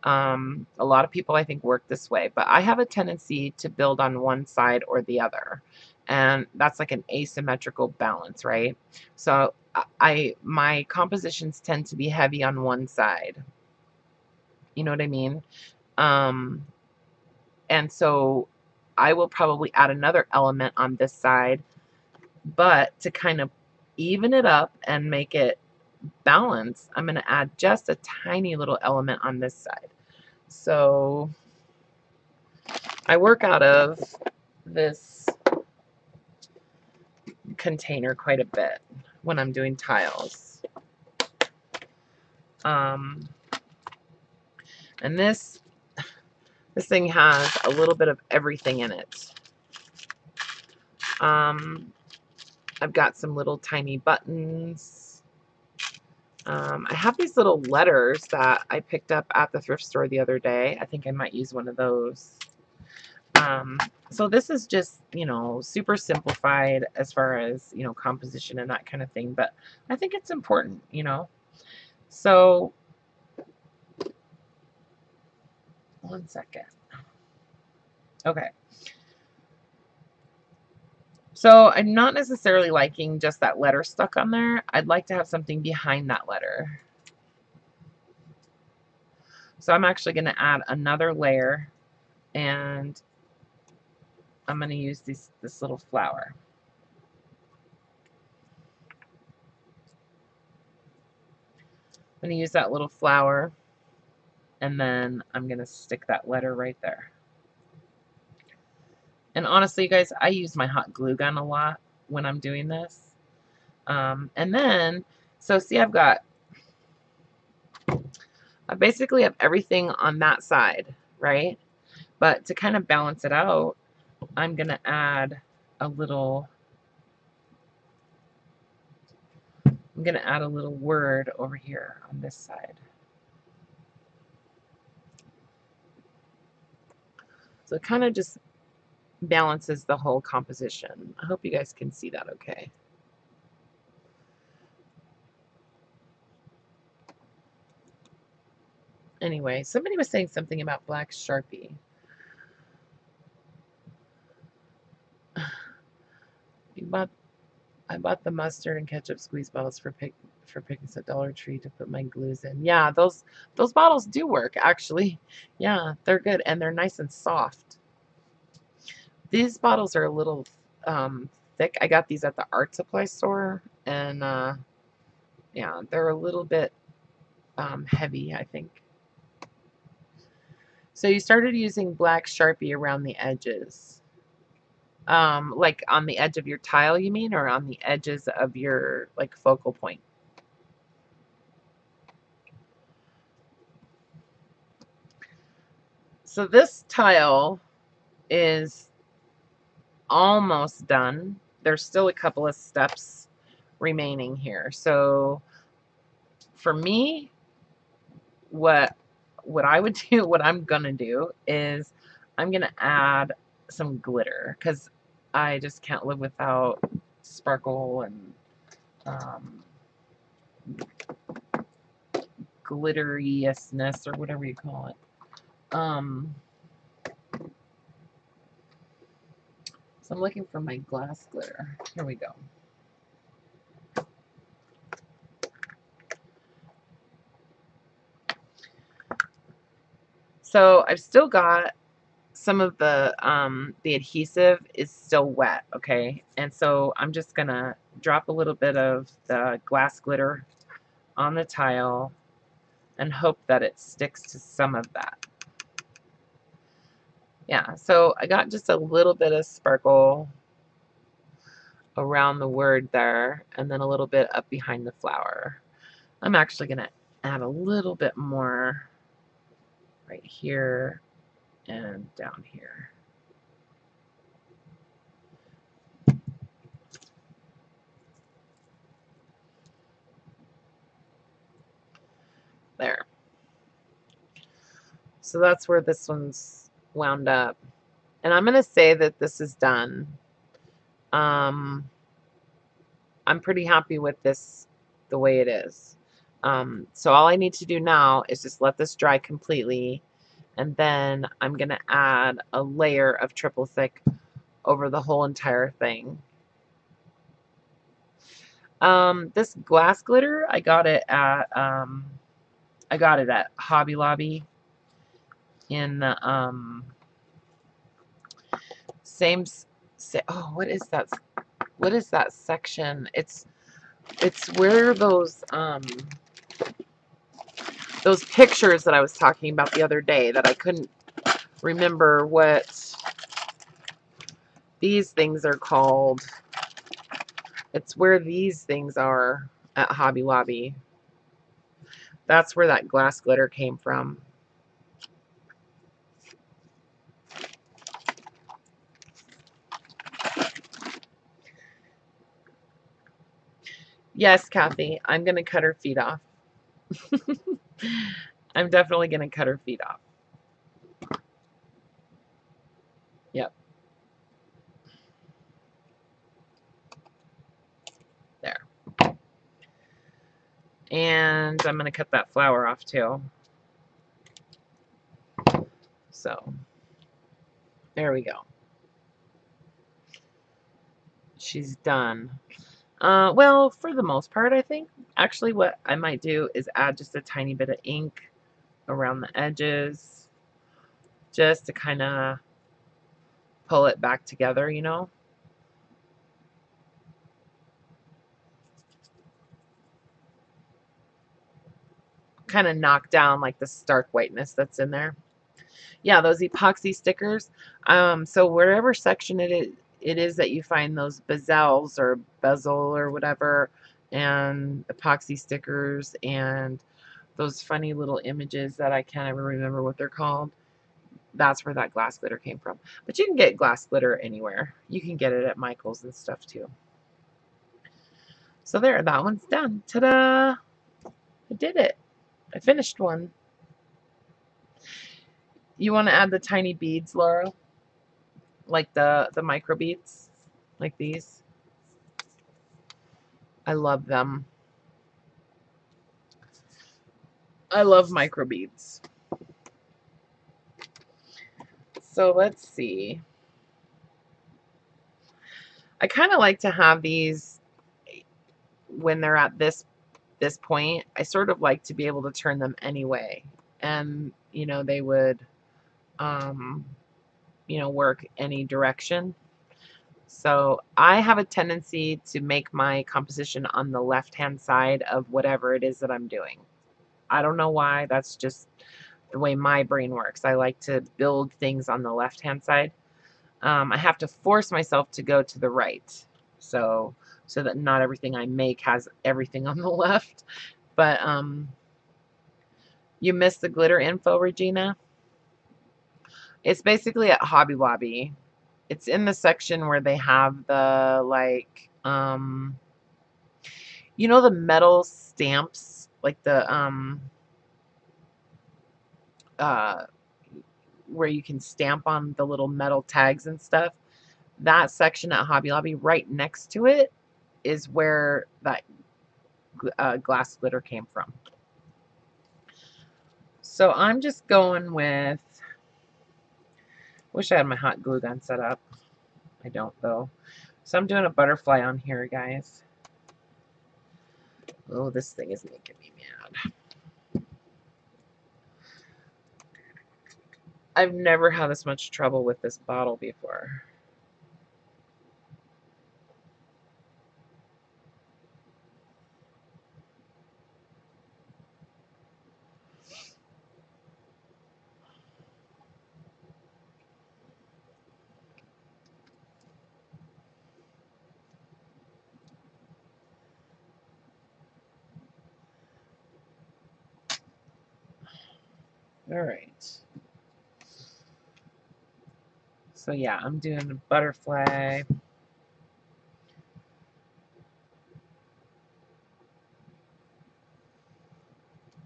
a lot of people I think work this way, but I have a tendency to build on one side or the other. And that's like an asymmetrical balance, right? So my compositions tend to be heavy on one side. You know what I mean? Um, and so I will probably add another element on this side, but to kind of even it up and make it balance, I'm going to add just a tiny little element on this side. So I work out of this container quite a bit when I'm doing tiles. And this thing has a little bit of everything in it. I've got some little tiny buttons. I have these little letters that I picked up at the thrift store the other day. I think I might use one of those. So this is just, you know, super simplified as far as, you know, composition and that kind of thing, but I think it's important, you know. So, one second. Okay. So I'm not necessarily liking just that letter stuck on there. I'd like to have something behind that letter. So I'm actually going to add another layer, and I'm going to use this little flower. I'm going to use that little flower, and then I'm going to stick that letter right there. And honestly, you guys, I use my hot glue gun a lot when I'm doing this. And then, so see, I basically have everything on that side, right? But to kind of balance it out, I'm going to add a little, I'm going to add a little word over here on this side. So it kind of just balances the whole composition. I hope you guys can see that okay. Anyway, somebody was saying something about black Sharpie. I bought the mustard and ketchup squeeze bottles for picnics at Dollar Tree to put my glues in. Yeah, those bottles do work actually. Yeah, they're good and they're nice and soft. These bottles are a little thick. I got these at the art supply store, and yeah, they're a little bit heavy, I think. So you started using black Sharpie around the edges. Like on the edge of your tile, you mean, or on the edges of your like focal point? So this tile is almost done. There's still a couple of steps remaining here. So for me, what I would do, what I'm gonna do is I'm gonna add some glitter because I just can't live without sparkle and um, glitteriousness or whatever you call it. So I'm looking for my glass glitter. Here we go. So I've still got some of the adhesive is still wet, okay? And so I'm just gonna drop a little bit of the glass glitter on the tile and hope that it sticks to some of that. Yeah, so I got just a little bit of sparkle around the word there and then a little bit up behind the flower. I'm actually gonna add a little bit more right here and down here. There. So that's where this one's wound up. And I'm going to say that this is done. I'm pretty happy with this the way it is. So all I need to do now is just let this dry completely. And then I'm going to add a layer of triple thick over the whole entire thing. This glass glitter, I got it at Hobby Lobby in the same. Oh, what is that? What is that section? It's where those pictures that I was talking about the other day that I couldn't remember what these things are called. It's where these things are at Hobby Lobby. That's where that glass glitter came from. Yes, Kathy, I'm going to cut her feet off. I'm definitely going to cut her feet off. Yep. There. And I'm going to cut that flower off too. So, there we go. She's done. Well, for the most part, I think. Actually, what I might do is add just a tiny bit of ink around the edges just to kind of pull it back together, you know? Kind of knock down like the stark whiteness that's in there. Yeah, those epoxy stickers. So wherever section it is that you find those bezels or bezel or whatever, and epoxy stickers and those funny little images that I can't ever remember what they're called. That's where that glass glitter came from. But you can get glass glitter anywhere. You can get it at Michael's and stuff too. So there, that one's done. Ta-da! I did it. I finished one. You want to add the tiny beads, Laura? Like the micro beads, like these. I love them. I love micro beads. So let's see. I kind of like to have these when they're at this point. I sort of like to be able to turn them anyway, and you know they would you know, work any direction. So I have a tendency to make my composition on the left hand side of whatever it is that I'm doing. I don't know why, that's just the way my brain works. I like to build things on the left hand side. I have to force myself to go to the right, so that not everything I make has everything on the left. But you missed the glitter info, Regina. It's basically at Hobby Lobby. It's in the section where they have the like you know, the metal stamps, like the uh where you can stamp on the little metal tags and stuff. That section at Hobby Lobby, right next to it, is where that glass glitter came from. So I'm just going with, wish I had my hot glue gun set up. I don't though. So I'm doing a butterfly on here, guys. Oh, this thing is making me mad. I've never had this much trouble with this bottle before. All right. So yeah, I'm doing a butterfly.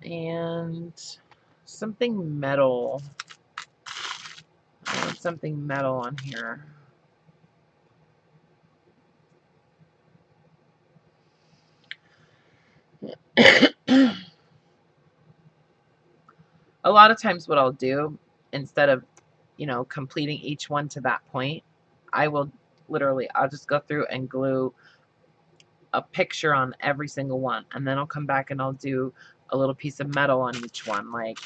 And something metal. I want something metal on here. A lot of times what I'll do, instead of, you know, completing each one to that point, I will literally, I'll just go through and glue a picture on every single one. And then I'll come back and I'll do a little piece of metal on each one. Like,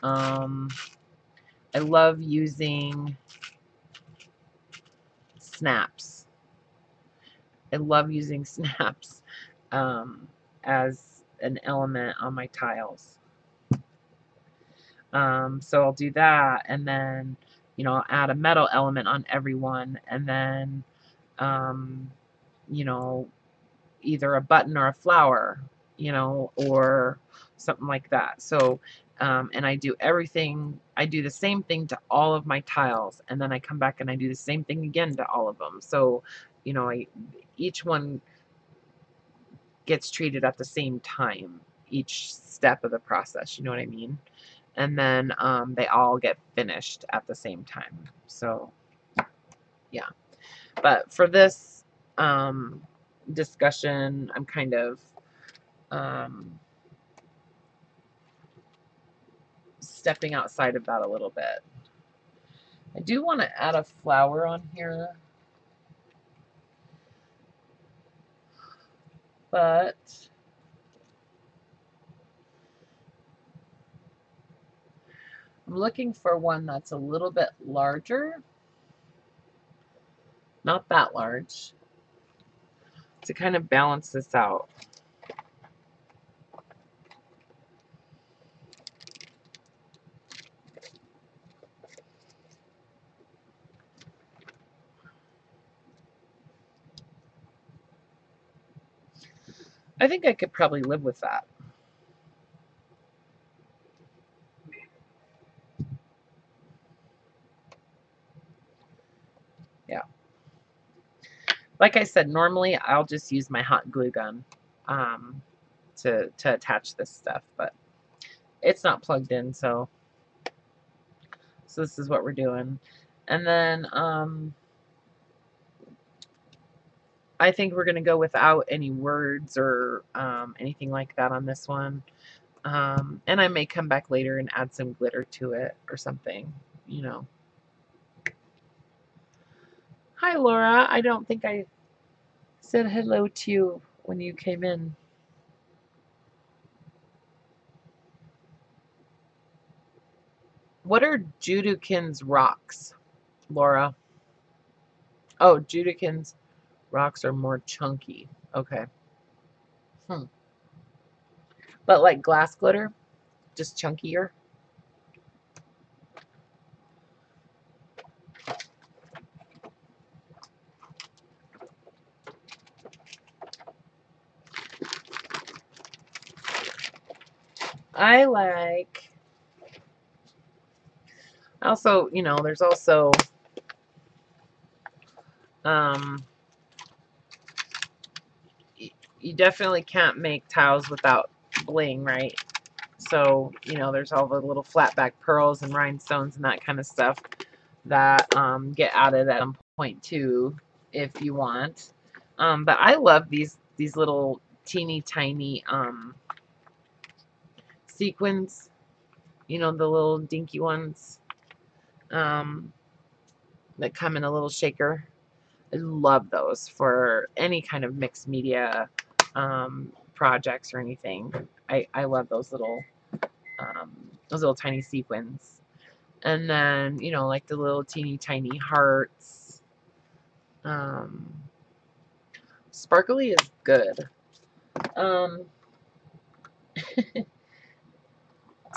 I love using snaps. I love using snaps as an element on my tiles. So I'll do that, and then, you know, I'll add a metal element on every one, and then, you know, either a button or a flower, you know, or something like that. So, and I do everything, I do the same thing to all of my tiles, and then I come back and I do the same thing again to all of them. So, you know, each one gets treated at the same time, each step of the process, you know what I mean? And then they all get finished at the same time. So, yeah. But for this discussion, I'm kind of stepping outside of that a little bit. I do want to add a flower on here, but I'm looking for one that's a little bit larger, not that large, to kind of balance this out. I think I could probably live with that. Yeah. Like I said, normally I'll just use my hot glue gun to attach this stuff, but it's not plugged in, so So this is what we're doing. And then I think we're going to go without any words or anything like that on this one. And I may come back later and add some glitter to it or something, you know. Hi, Laura. I don't think I said hello to you when you came in. What are Judokin's rocks, Laura? Oh, Judokin's rocks are more chunky. Okay. But like glass glitter, just chunkier. I like. Also, you know, there's also um, you definitely can't make tiles without bling, right? So, you know, there's all the little flat back pearls and rhinestones and that kind of stuff that get added at some point too, if you want. But I love these little teeny tiny sequins, you know, the little dinky ones um, that come in a little shaker. I love those for any kind of mixed media projects or anything. I love those little tiny sequins. And then, you know, like the little teeny tiny hearts. Um, sparkly is good. Um,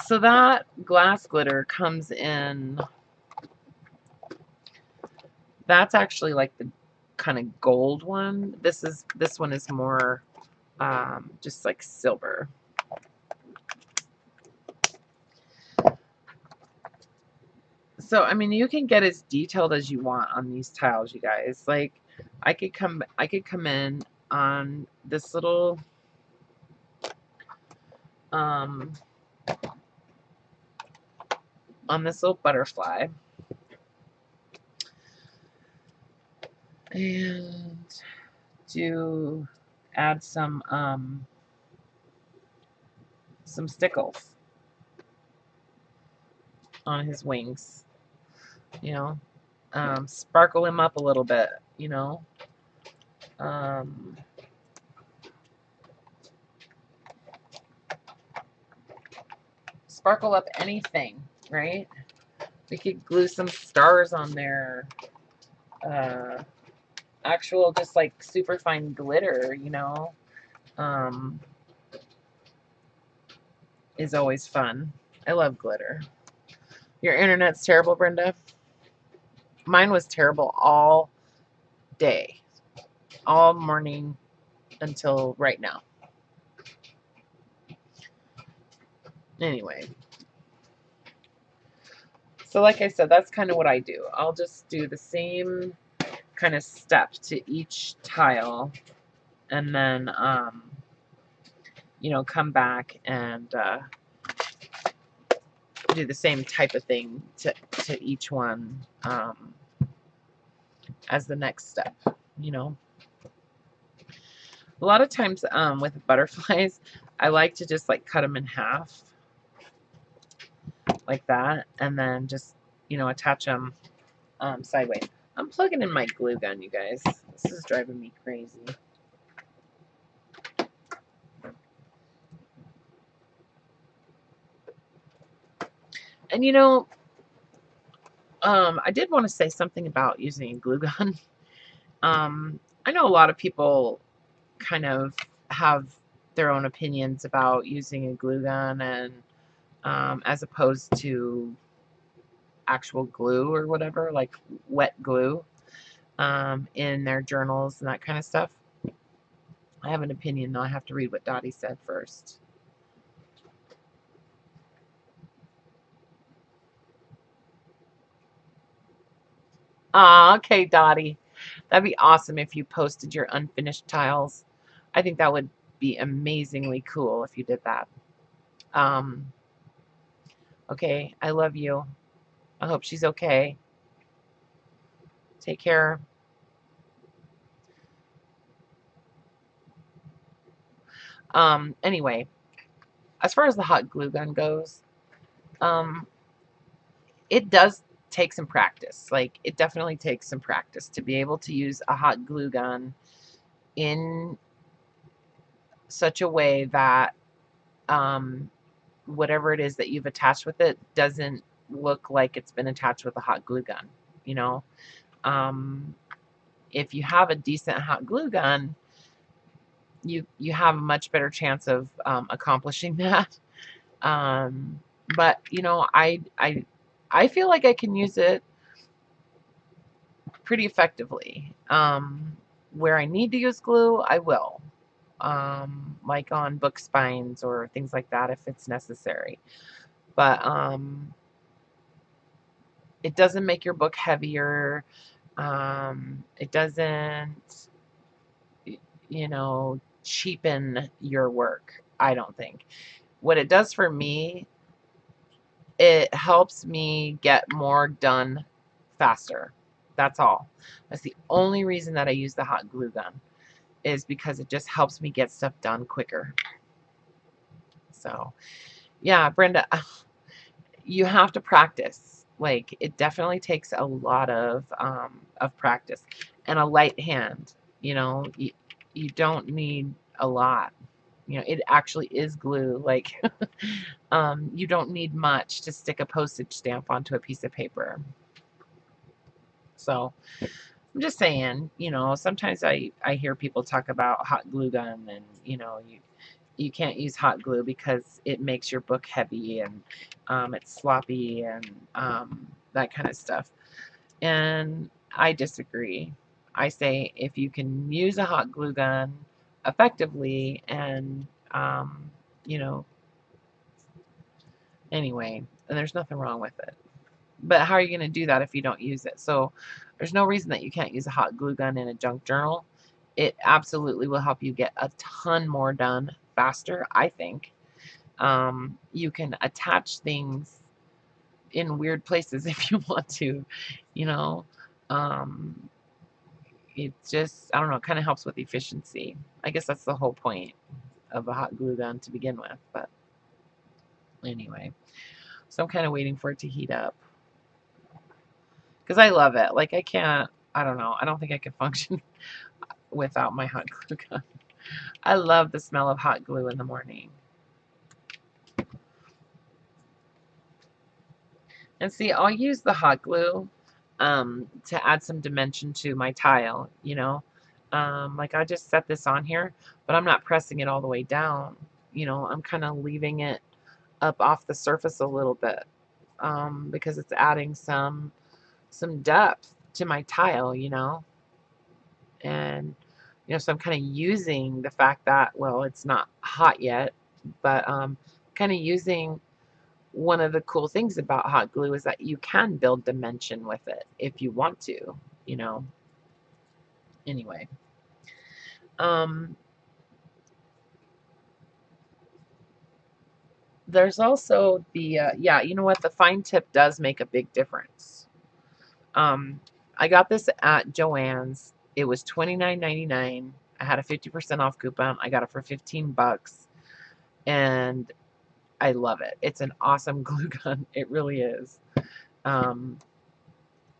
so that glass glitter comes in. That's actually like the kind of gold one. This one is more just like silver. So I mean, you can get as detailed as you want on these tiles, you guys. Like I could come in on this little on this little butterfly and do add some stickles on his wings, you know. Sparkle him up a little bit, you know. Um, sparkle up anything, right? We could glue some stars on there. Actual just like super fine glitter, you know, is always fun. I love glitter. Your internet's terrible, Brenda. Mine was terrible all day, all morning until right now. Anyway, so like I said, that's kind of what I do. I'll just do the same kind of step to each tile and then you know, come back and do the same type of thing to each one as the next step, you know. A lot of times with butterflies, I like to just like cut them in half like that and then just, you know, attach them sideways. I'm plugging in my glue gun, you guys. This is driving me crazy. And you know, I did want to say something about using a glue gun. I know a lot of people kind of have their own opinions about using a glue gun and as opposed to actual glue or whatever, like wet glue in their journals and that kind of stuff. I have an opinion though. I have to read what Dottie said first. Okay, Dottie. That'd be awesome if you posted your unfinished tiles. I think that would be amazingly cool if you did that. Okay, I love you. I hope she's okay. Take care. Anyway, as far as the hot glue gun goes, um, it does take some practice. Like, it definitely takes some practice to be able to use a hot glue gun in such a way that whatever it is that you've attached with it doesn't look like it's been attached with a hot glue gun. You know, um, if you have a decent hot glue gun, you have a much better chance of accomplishing that. Um, but I feel like I can use it pretty effectively. Where I need to use glue, I will. Like on book spines or things like that if it's necessary. But it doesn't make your book heavier. It doesn't, cheapen your work, I don't think. What it does for me, it helps me get more done faster. That's all. That's the only reason that I use the hot glue gun, is because it just helps me get stuff done quicker. So, yeah, Brenda, you have to practice. Like, it definitely takes a lot of practice and a light hand. You don't need a lot. It actually is glue. Like, you don't need much to stick a postage stamp onto a piece of paper. So I'm just saying, sometimes I hear people talk about hot glue gun, and you can't use hot glue because it makes your book heavy, and it's sloppy, and that kind of stuff. And I disagree. I say if you can use a hot glue gun effectively, and you know, anyway, and there's nothing wrong with it. But how are you going to do that if you don't use it? So there's no reason that you can't use a hot glue gun in a junk journal. It absolutely will help you get a ton more done faster, I think. You can attach things in weird places if you want to, you know. Um, it just, I don't know, it kind of helps with efficiency. I guess that's the whole point of a hot glue gun to begin with. But anyway, so I'm kind of waiting for it to heat up because I love it. Like, I don't know, I don't think I could function without my hot glue gun. I love the smell of hot glue in the morning. And see, I'll use the hot glue to add some dimension to my tile, Like, I just set this on here, but I'm not pressing it all the way down. I'm kind of leaving it up off the surface a little bit, because it's adding some depth to my tile, And, so I'm kind of using the fact that, well, it's not hot yet, but kind of using one of the cool things about hot glue is that you can build dimension with it if you want to, you know. Anyway, um, there's also the yeah, you know what? The fine tip does make a big difference. I got this at Joann's. It was $29.99. I had a 50% off coupon. I got it for $15, and I love it. It's an awesome glue gun. It really is. Um,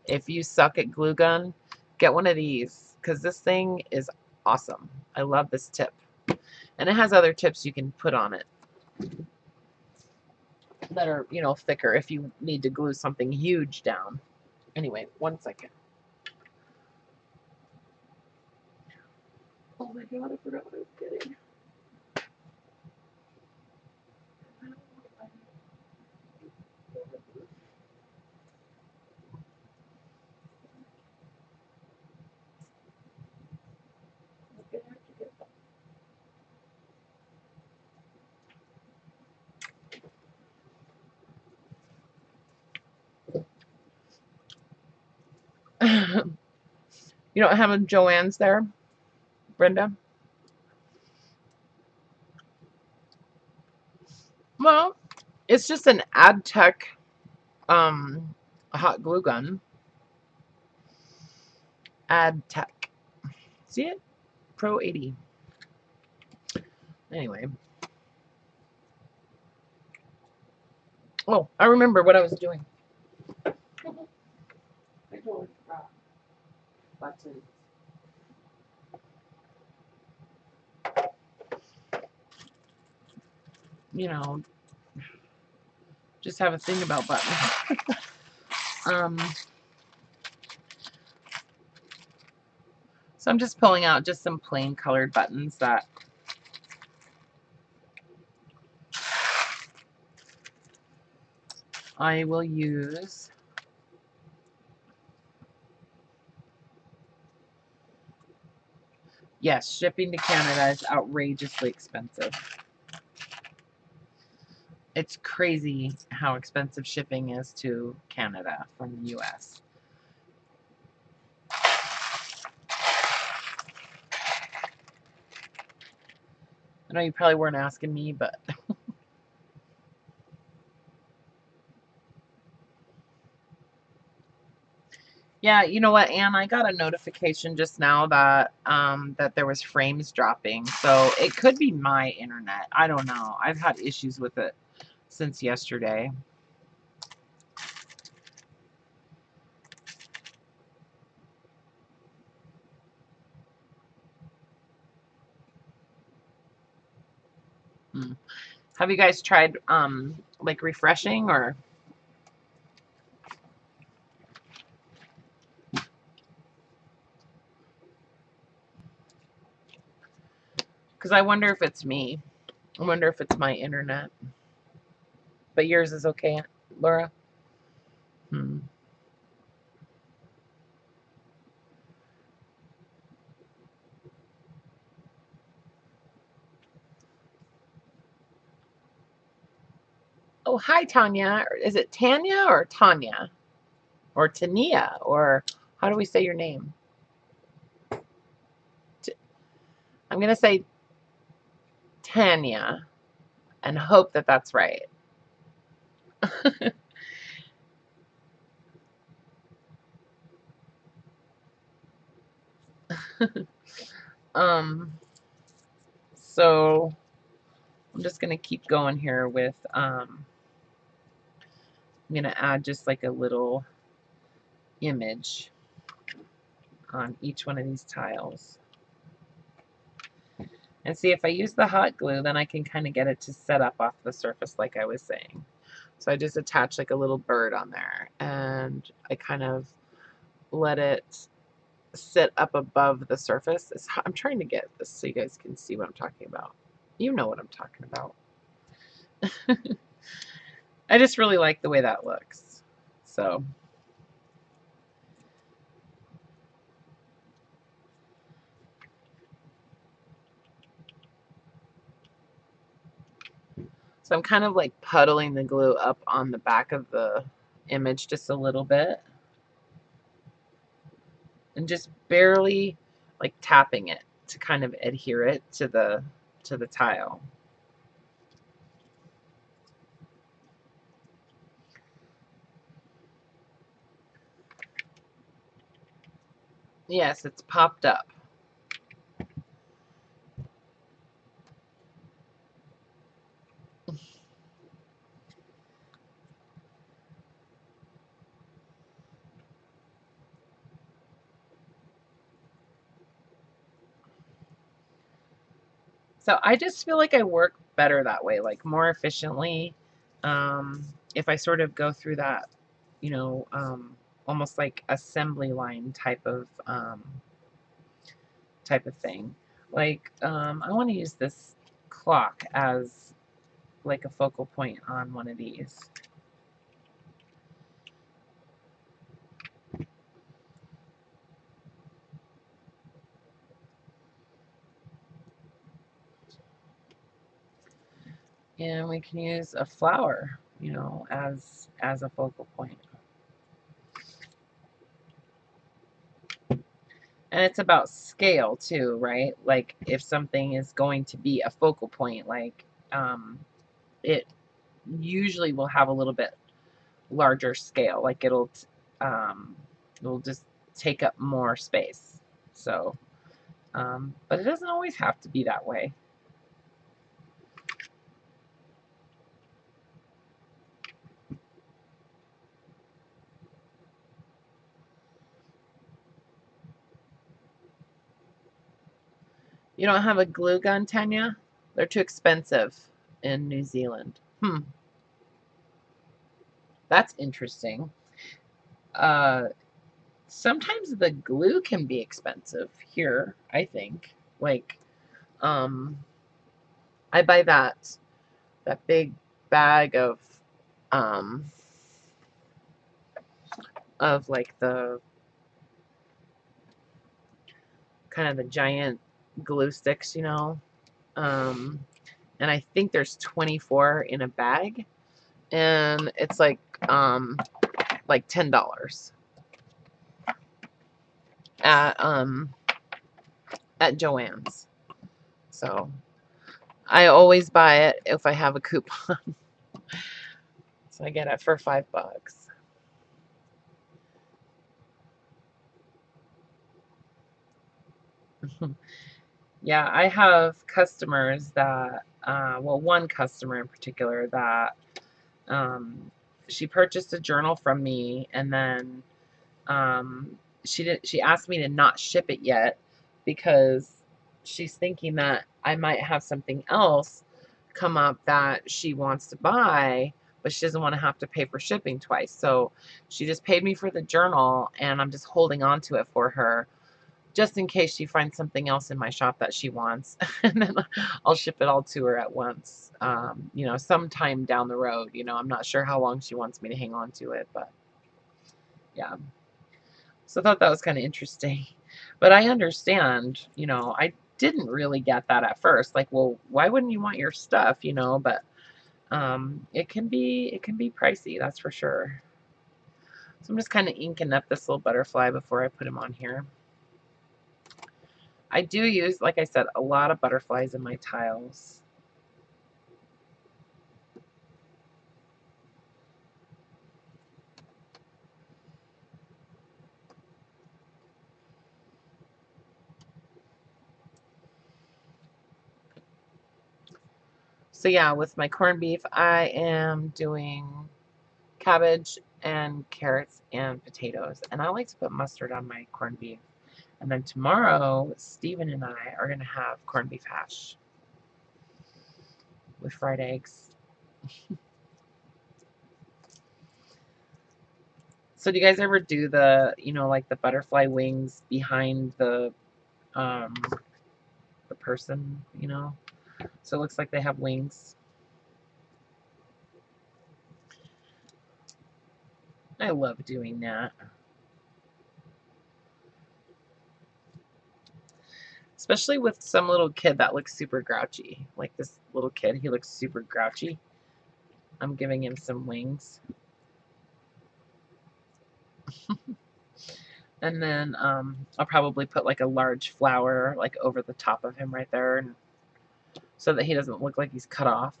if you suck at glue gun, get one of these, because this thing is awesome. I love this tip. And it has other tips you can put on it that are, thicker if you need to glue something huge down. Anyway, 1 second. Oh my god, I forgot what I was getting. You don't have a Joann's there, Brenda? Well, it's just an ad tech a hot glue gun. Add tech. See it? Pro 80. Anyway. Oh, I remember what I was doing. I totally forgot. Buttons. You know, just have a thing about buttons. So I'm just pulling out just some plain colored buttons that I will use. Yes, shipping to Canada is outrageously expensive. It's crazy how expensive shipping is to Canada from the US. I know you probably weren't asking me, but yeah, you know what, Anne? I got a notification just now that that there was frames dropping, so it could be my internet. I don't know. I've had issues with it since yesterday. Have you guys tried like refreshing or? Because I wonder if it's me. I wonder if it's my internet. But yours is okay, Laura? Hmm. Oh, hi, Tanya. Is it Tanya or Tanya? Or Tania? Or how do we say your name? I'm going to say Tanya and hope that that's right. So I'm just going to keep going here with, I'm going to add just like a little image on each one of these tiles. And see, if I use the hot glue, then I can kind of get it to set up off the surface like I was saying. So I just attach like a little bird on there, and I kind of let it sit up above the surface. I'm trying to get this so you guys can see what I'm talking about. You know what I'm talking about. I just really like the way that looks. So I'm kind of like puddling the glue up on the back of the image just a little bit. And just barely like tapping it to kind of adhere it to the tile. Yes, it's popped up. So I just feel like I work better that way, like more efficiently. If I sort of go through that, you know, almost like assembly line type of thing. Like I want to use this clock as like a focal point on one of these. And we can use a flower, you know, as a focal point. And it's about scale too, right? Like if something is going to be a focal point, like it usually will have a little bit larger scale. Like it'll just take up more space. So, but it doesn't always have to be that way. You don't have a glue gun, Tanya? They're too expensive in New Zealand. That's interesting. Uh, Sometimes the glue can be expensive here, I think. Like, um, I buy that big bag um of like the kind of the giant glue sticks, you know. Um, and I think there's 24 in a bag, and it's like $10 at Joann's. So I always buy it if I have a coupon. So I get it for $5. Yeah, I have customers that, well, one customer in particular that she purchased a journal from me, and then she asked me to not ship it yet because she's thinking that I might have something else come up that she wants to buy, but she doesn't want to have to pay for shipping twice. So she just paid me for the journal, and I'm just holding on to it for her just in case she finds something else in my shop that she wants. And then I'll ship it all to her at once, sometime down the road. I'm not sure how long she wants me to hang on to it, but yeah. So I thought that was kind of interesting. But I understand, I didn't really get that at first. Like, well, why wouldn't you want your stuff, But it can be pricey, that's for sure. So I'm just kind of inking up this little butterfly before I put him on here. I do use, like I said, a lot of butterflies in my tiles. So yeah, with my corned beef, I am doing cabbage and carrots and potatoes. And I like to put mustard on my corned beef. And then tomorrow, Stephen and I are going to have corned beef hash with fried eggs. So do you guys ever do like the butterfly wings behind the person? So it looks like they have wings. I love doing that. Especially with some little kid that looks super grouchy. Like this little kid, he looks super grouchy. I'm giving him some wings. And then I'll probably put like a large flower like over the top of him right there, so that he doesn't look like he's cut off.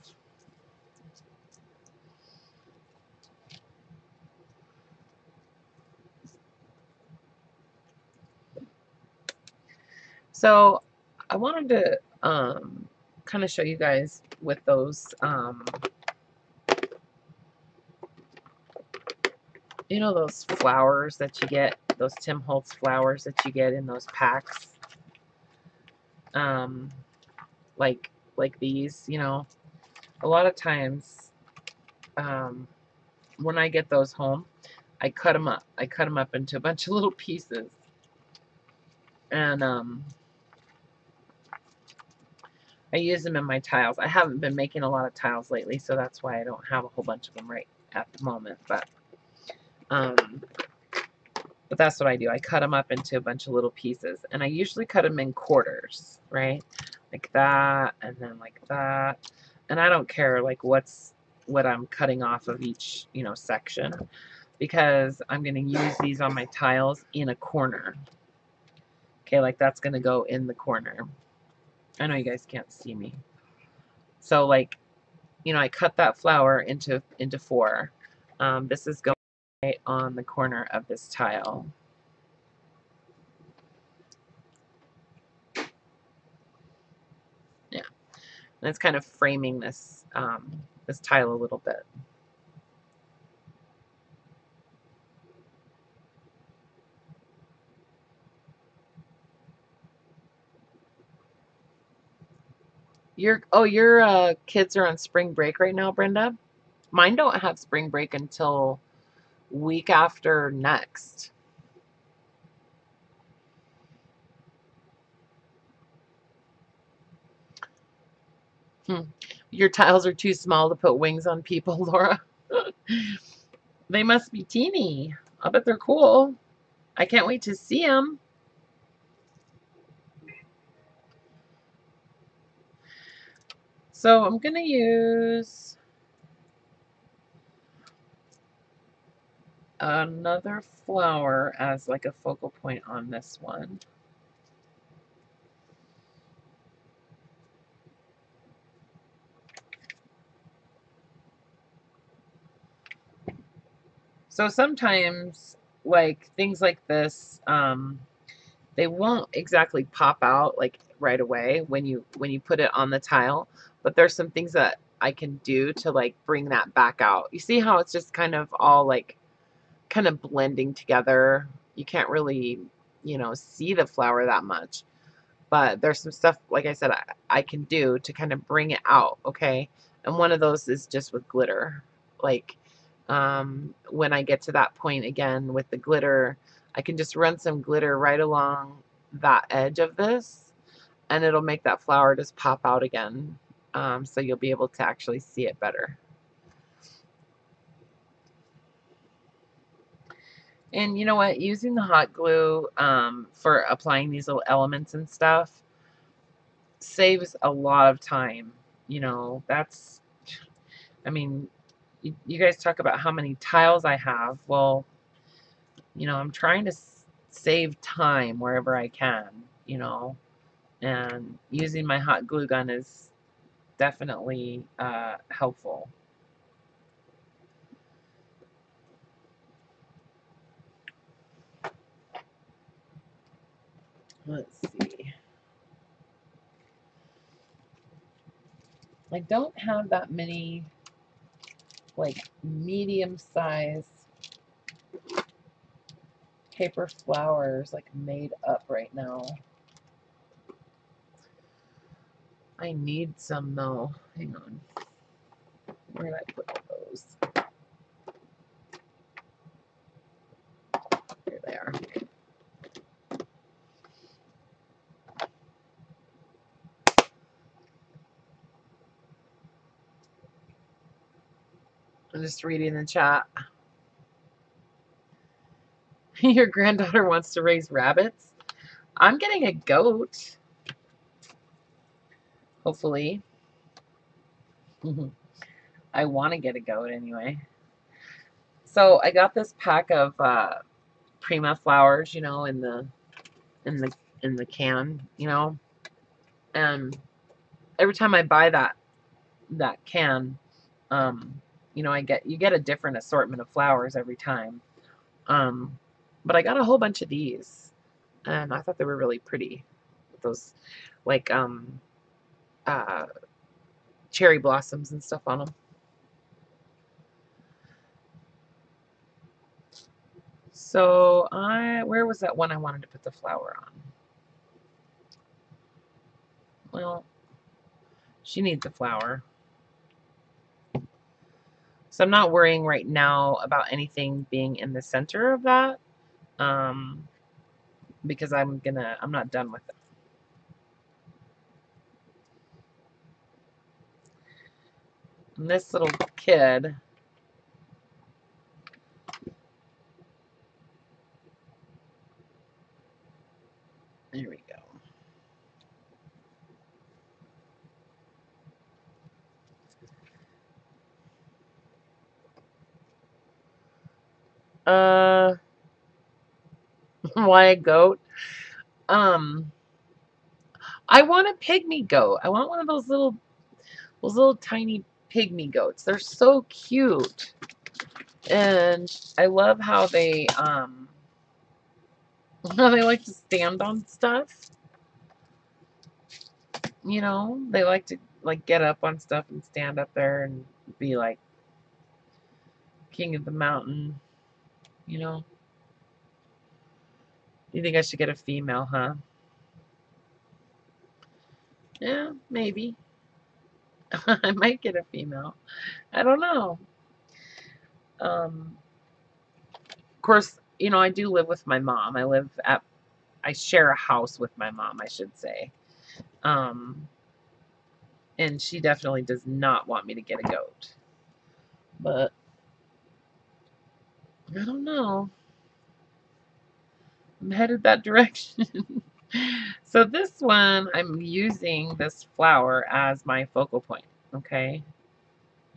So I wanted to kind of show you guys with those, those flowers that you get, those Tim Holtz flowers that you get in those packs, um, like these. A lot of times when I get those home, I cut them up. I cut them up into a bunch of little pieces, and I use them in my tiles. I haven't been making a lot of tiles lately, so that's why I don't have a whole bunch of them right at the moment. But that's what I do. I cut them up into a bunch of little pieces, and I usually cut them in quarters, right? Like that, and then like that. And I don't care like what I'm cutting off of each, section, because I'm going to use these on my tiles in a corner. Okay, like that's going to go in the corner. I know you guys can't see me. So like, I cut that flower into four. This is going right on the corner of this tile. Yeah, and it's kind of framing this this tile a little bit. Your kids are on spring break right now, Brenda? Mine don't have spring break until week after next. Your tiles are too small to put wings on people, Laura. They must be teeny. I bet they're cool. I can't wait to see them. So I'm going to use another flower as like a focal point on this one. So sometimes, like things like this, they won't exactly pop out like right away when you put it on the tile, but there's some things that I can do to like bring that back out. You see how it's just kind of all like kind of blending together. You can't really, see the flower that much. But there's some stuff, like I said, I can do to kind of bring it out, okay? And one of those is just with glitter. Like when I get to that point again with the glitter, I can just run some glitter right along that edge of this, and it'll make that flower just pop out again. So you'll be able to actually see it better. And you know what? Using the hot glue for applying these little elements and stuff saves a lot of time. That's, I mean, you guys talk about how many tiles I have. Well, I'm trying to save time wherever I can, and using my hot glue gun is definitely helpful. Let's see. I don't have that many like medium size paper flowers like made up right now. I need some though. Hang on. Where did I put those? Here they are. I'm just reading the chat. Your granddaughter wants to raise rabbits. I'm getting a goat. Hopefully. I want to get a goat anyway. So I got this pack of Prima flowers, in the in the can, and every time I buy that can, you get a different assortment of flowers every time. But I got a whole bunch of these, and I thought they were really pretty. Those like uh, cherry blossoms and stuff on them. So where was that one I wanted to put the flower on? Well, she needs a flower. So I'm not worrying right now about anything being in the center of that, because I'm not done with it. And this little kid, there we go. Why a goat? I want a pygmy goat. I want one of those little tiny pygmy goats. They're so cute. And I love how they how they like to stand on stuff. You know, they like to like get up on stuff and stand up there and be like king of the mountain, you know. You think I should get a female, huh? Yeah, maybe. I might get a female. I don't know. Of course, you know, I do live with my mom. I share a house with my mom, I should say. Um, and she definitely does not want me to get a goat. But I don't know. I'm headed that direction. So this one, I'm using this flower as my focal point, okay?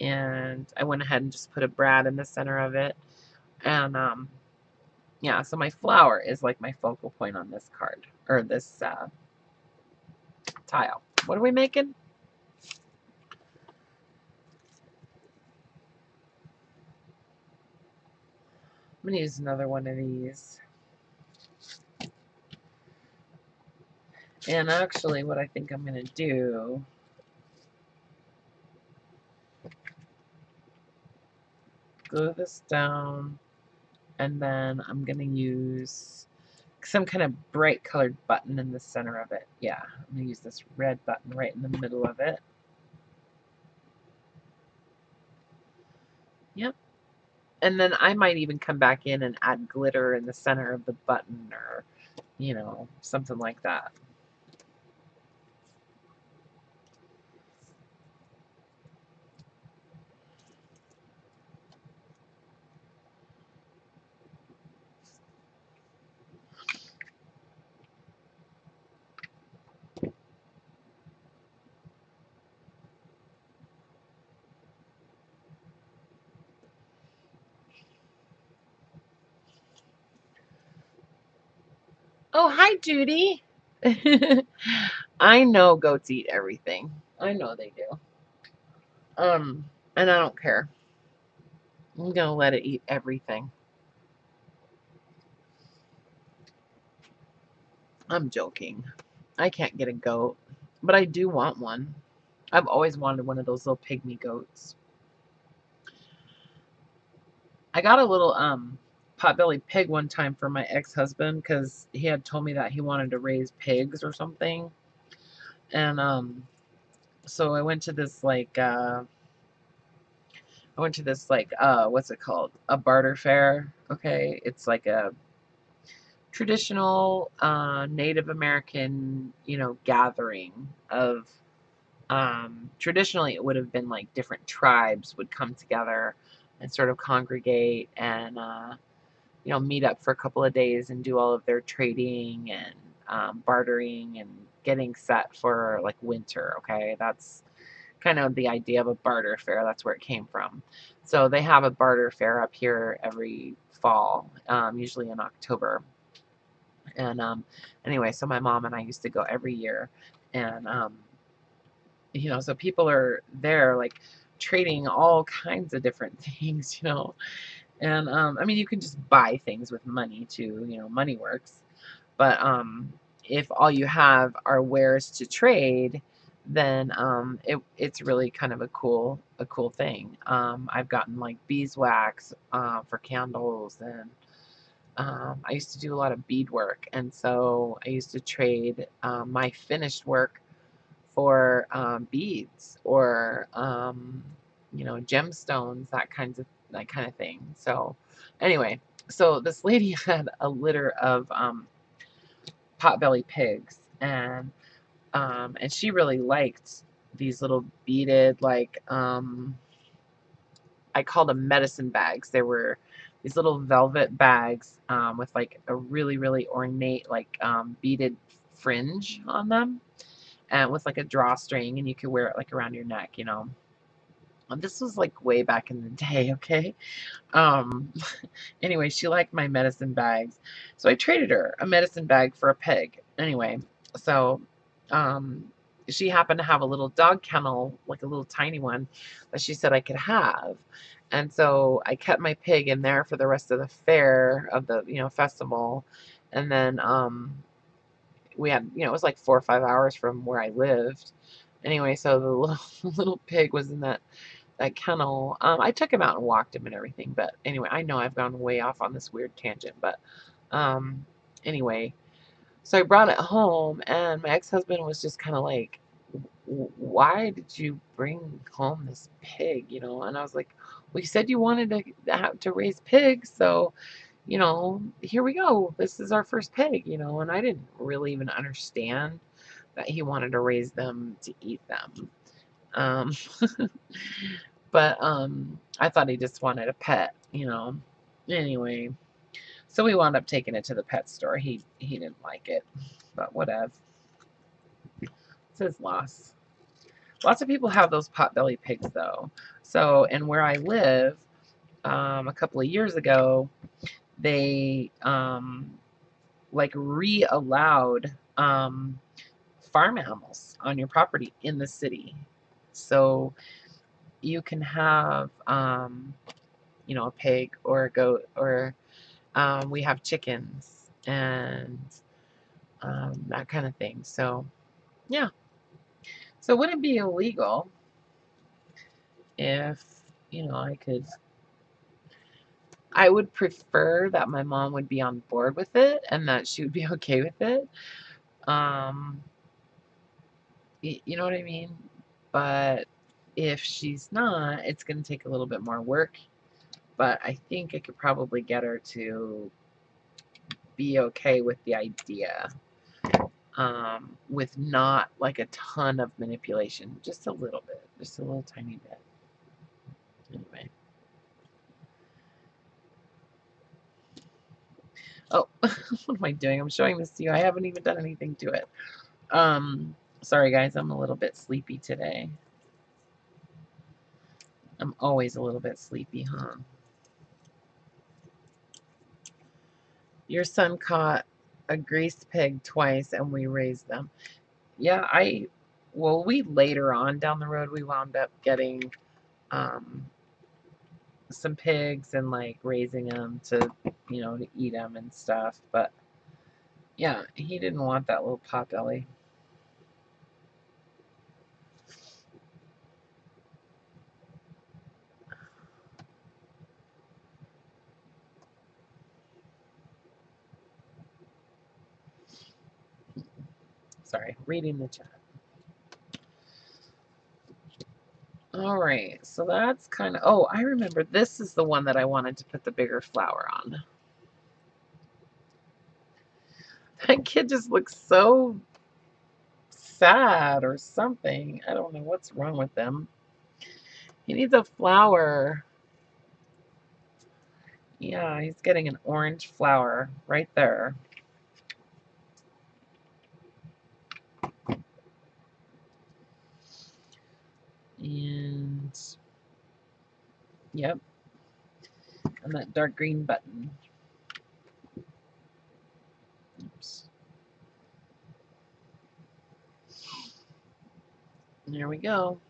And I went ahead and just put a brad in the center of it. And yeah, so my flower is like my focal point on this card, or this tile. What are we making? I'm going to use another one of these. And actually, what I think I'm going to do, glue this down, and then I'm going to use some kind of bright colored button in the center of it. Yeah, I'm going to use this red button right in the middle of it. Yep. And then I might even come back in and add glitter in the center of the button, or, you know, something like that. Oh, hi, Judy. I know goats eat everything. I know they do. And I don't care. I'm gonna let it eat everything. I'm joking. I can't get a goat, but I do want one. I've always wanted one of those little pygmy goats. I got a little potbelly pig one time for my ex-husband because he had told me that he wanted to raise pigs or something. And so I went to this what's it called? A barter fair. Okay. It's like a traditional Native American, you know, gathering of traditionally it would have been like different tribes would come together and sort of congregate and you know, meet up for a couple of days and do all of their trading and bartering and getting set for like winter. Okay, that's kind of the idea of a barter fair. That's where it came from. So they have a barter fair up here every fall, usually in October. And anyway, so my mom and I used to go every year, and you know, so people are there like trading all kinds of different things, you know. And I mean, you can just buy things with money too, you know, money works. But if all you have are wares to trade, then it's really kind of a cool thing. I've gotten like beeswax for candles, and I used to do a lot of beadwork, and so I used to trade my finished work for beads or you know, gemstones, that kind of thing. So anyway, so this lady had a litter of potbelly pigs, and she really liked these little beaded like I called them medicine bags. They were these little velvet bags with like a really ornate like beaded fringe on them, and with like a drawstring, and you could wear it like around your neck, you know. And this was like way back in the day, okay? Um, anyway, she liked my medicine bags, so I traded her a medicine bag for a pig. Anyway, so um, she happened to have a little dog kennel, like a little tiny one, that she said I could have. And so I kept my pig in there for the rest of the fair of the, festival. And then we had, it was like 4 or 5 hours from where I lived. Anyway, so the little, little pig was in that kennel. I took him out and walked him and everything. But anyway, I know I've gone way off on this weird tangent. But anyway, so I brought it home, and my ex-husband was just kind of like, why did you bring home this pig? And I was like, well, you said you wanted to raise pigs, so here we go. This is our first pig, and I didn't really even understand that he wanted to raise them to eat them. Um, but I thought he just wanted a pet. Anyway, so we wound up taking it to the pet store. He didn't like it, but whatever. It's his loss. Lots of people have those potbelly pigs though. So, and where I live, a couple of years ago, they like re-allowed farm animals on your property in the city. So you can have a pig or a goat, or we have chickens and that kind of thing. So yeah. So it wouldn't be illegal if, I would prefer that my mom would be on board with it and that she would be okay with it. Um, you know what I mean? But if she's not, it's going to take a little bit more work. But I think I could probably get her to be okay with the idea, with not like a ton of manipulation, just a little bit, just a little tiny bit. Anyway. Oh, what am I doing? I'm showing this to you. I haven't even done anything to it. Sorry guys, I'm a little bit sleepy today. I'm always a little bit sleepy, huh? Your son caught a greased pig twice and we raised them. Yeah, well, we later on down the road, we wound up getting some pigs and like raising them to eat them and stuff. But yeah, he didn't want that little potbelly. Sorry, reading the chat. All right, so that's kind of, oh, I remember this is the one that I wanted to put the bigger flower on. That kid just looks so sad or something. I don't know what's wrong with him. He needs a flower. Yeah, he's getting an orange flower right there. And, yep. And that dark green button. Oops. There we go.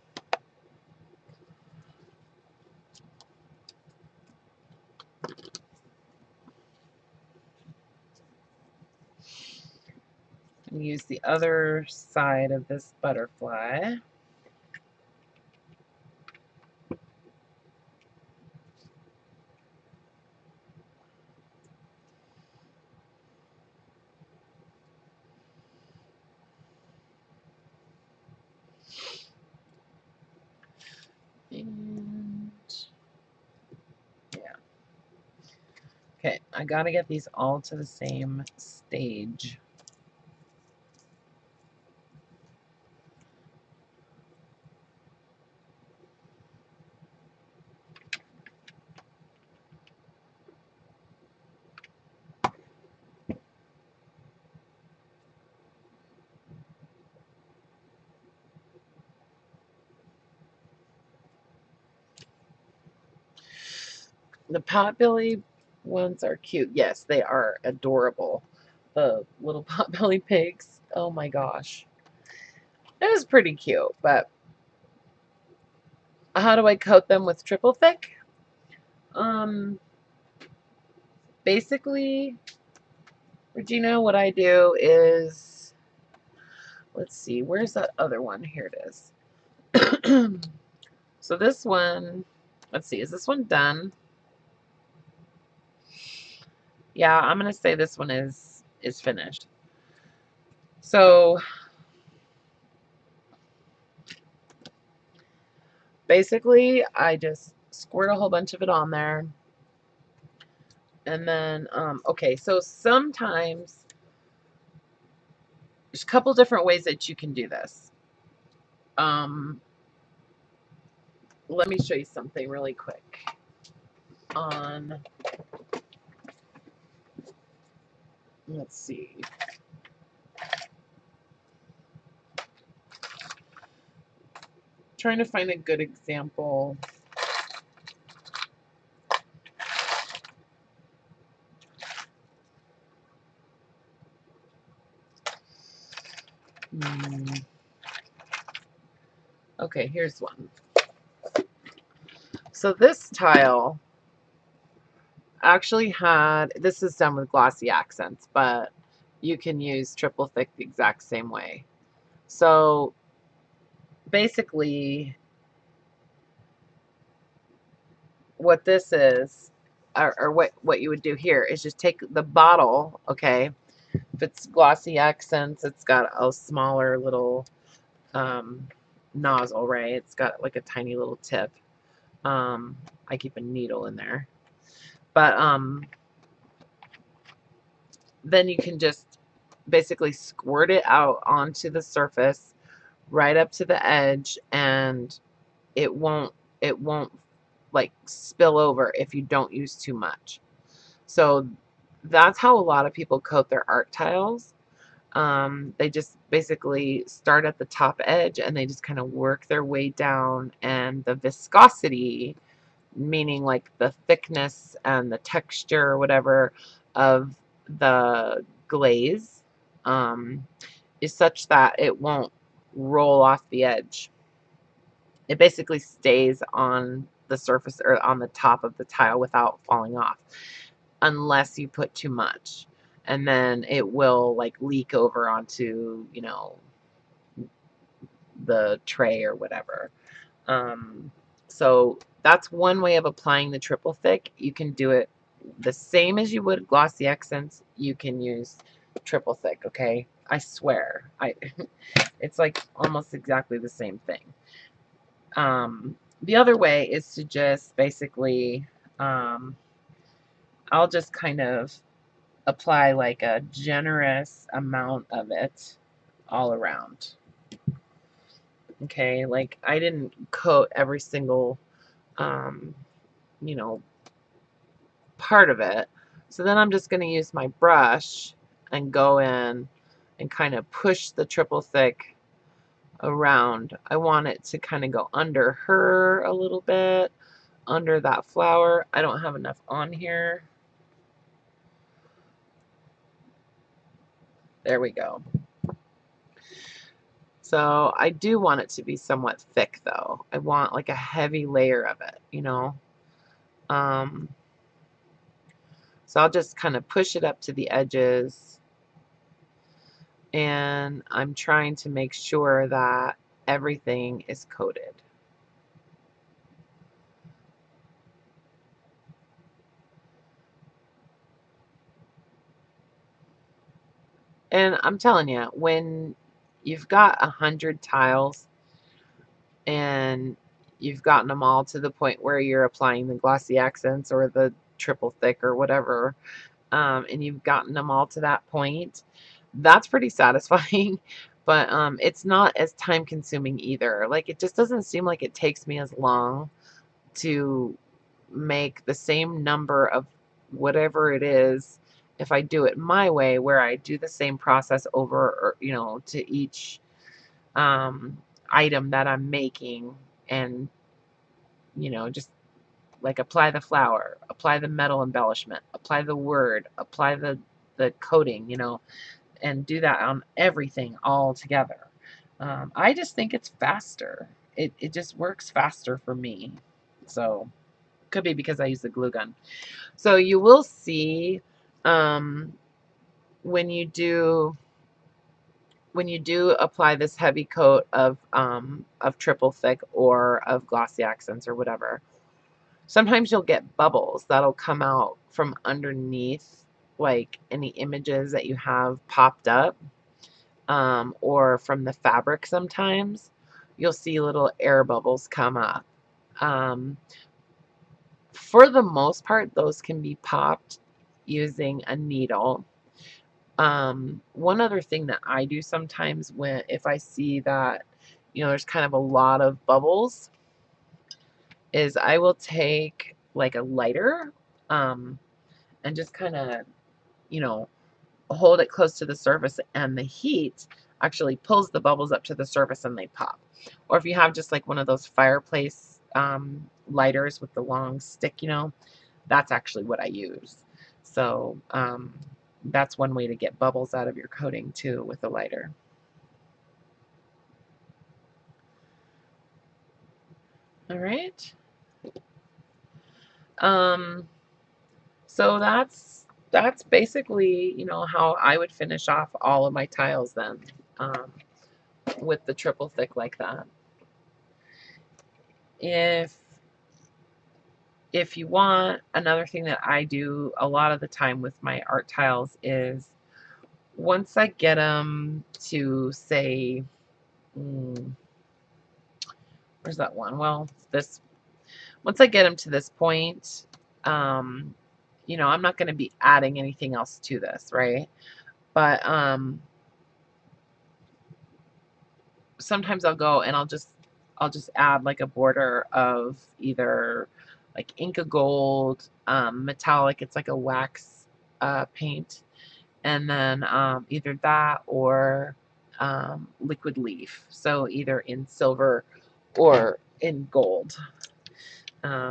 And use the other side of this butterfly. And yeah. Okay, I gotta get these all to the same stage. The potbelly ones are cute. Yes, they are adorable. The little potbelly pigs. Oh my gosh. It was pretty cute, but how do I coat them with triple thick? Um, Basically, Regina, what I do is, let's see, where's that other one? Here it is. So this one, let's see, is this one done? Yeah, I'm gonna say this one is finished. So basically, I just squirt a whole bunch of it on there. And then, okay, so sometimes there's a couple different ways that you can do this. Um, Let me show you something really quick. On, let's see. Trying to find a good example. Okay, here's one. So this tile actually had, this is done with glossy accents, but you can use triple thick the exact same way. So basically, what this is, or what you would do here is just take the bottle, okay? If it's glossy accents, it's got a smaller little nozzle, right? It's got like a tiny little tip. I keep a needle in there. But then you can just basically squirt it out onto the surface right up to the edge, and it won't like spill over if you don't use too much. So that's how a lot of people coat their art tiles. They just basically start at the top edge and they just kind of work their way down, and the viscosity, meaning like the thickness and the texture or whatever of the glaze, is such that it won't roll off the edge. It basically stays on the surface or on the top of the tile without falling off, unless you put too much. And then it will like leak over onto, the tray or whatever. So that's one way of applying the triple thick. You can do it the same as you would glossy accents. You can use triple thick, okay? I swear. It's like almost exactly the same thing. The other way is to just basically, I'll just kind of apply like a generous amount of it all around. Okay, like I didn't coat every single, um, you know, part of it. So then I'm just going to use my brush and go in and kind of push the triple thick around. I want it to kind of go under her a little bit, under that flower. I don't have enough on here. There we go. So I do want it to be somewhat thick though. I want like a heavy layer of it, so I'll just kind of push it up to the edges, and I'm trying to make sure that everything is coated. And I'm telling you, when you've got 100 tiles and you've gotten them all to the point where you're applying the glossy accents or the triple thick or whatever, and you've gotten them all to that point, that's pretty satisfying. But it's not as time consuming either. Like, it just doesn't seem like it takes me as long to make the same number of whatever it is if I do it my way, where I do the same process over, or, to each item that I'm making, and just like apply the flower, apply the metal embellishment, apply the word, apply the coating, and do that on everything all together. I just think it's faster. It just works faster for me. So could be because I use the glue gun. So you will see um, when you do apply this heavy coat of triple thick or of glossy accents or whatever, sometimes you'll get bubbles that'll come out from underneath like any images that you have popped up, or from the fabric. Sometimes you'll see little air bubbles come up. Um, for the most part, those can be popped using a needle. One other thing that I do sometimes if I see that, there's kind of a lot of bubbles, is I will take like a lighter, and just kind of, you know, hold it close to the surface, and the heat actually pulls the bubbles up to the surface and they pop. Or if you have just like one of those fireplace lighters with the long stick, that's actually what I use. So that's one way to get bubbles out of your coating too, with a lighter. All right. Um, so that's basically, how I would finish off all of my tiles then, um, with the triple thick like that. If you want, another thing that I do a lot of the time with my art tiles is, once I get them to say, where's that one? Well, once I get them to this point, I'm not going to be adding anything else to this, right? But sometimes I'll go and I'll just add like a border of either like Inca Gold, metallic. It's like a wax paint, and then either that or liquid leaf. So either in silver or in gold,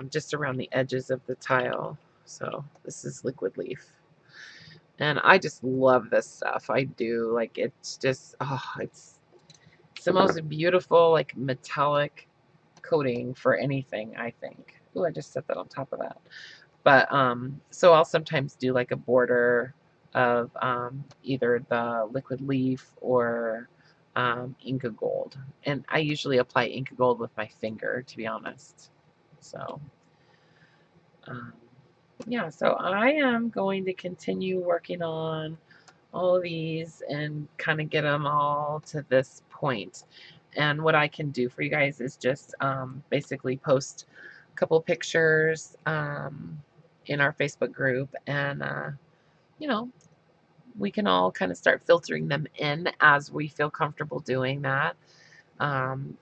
just around the edges of the tile. So this is liquid leaf. And I just love this stuff. I do. Like, it's just, it's the most beautiful, like, metallic coating for anything, I think. Oh, I just set that on top of that. But so I'll sometimes do like a border of either the liquid leaf or Inca Gold. And I usually apply Inca Gold with my finger, to be honest. So um, yeah, so I am going to continue working on all of these and kind of get them all to this point. And what I can do for you guys is just basically post a couple pictures in our Facebook group, and you know, we can all kind of start filtering them in as we feel comfortable doing that.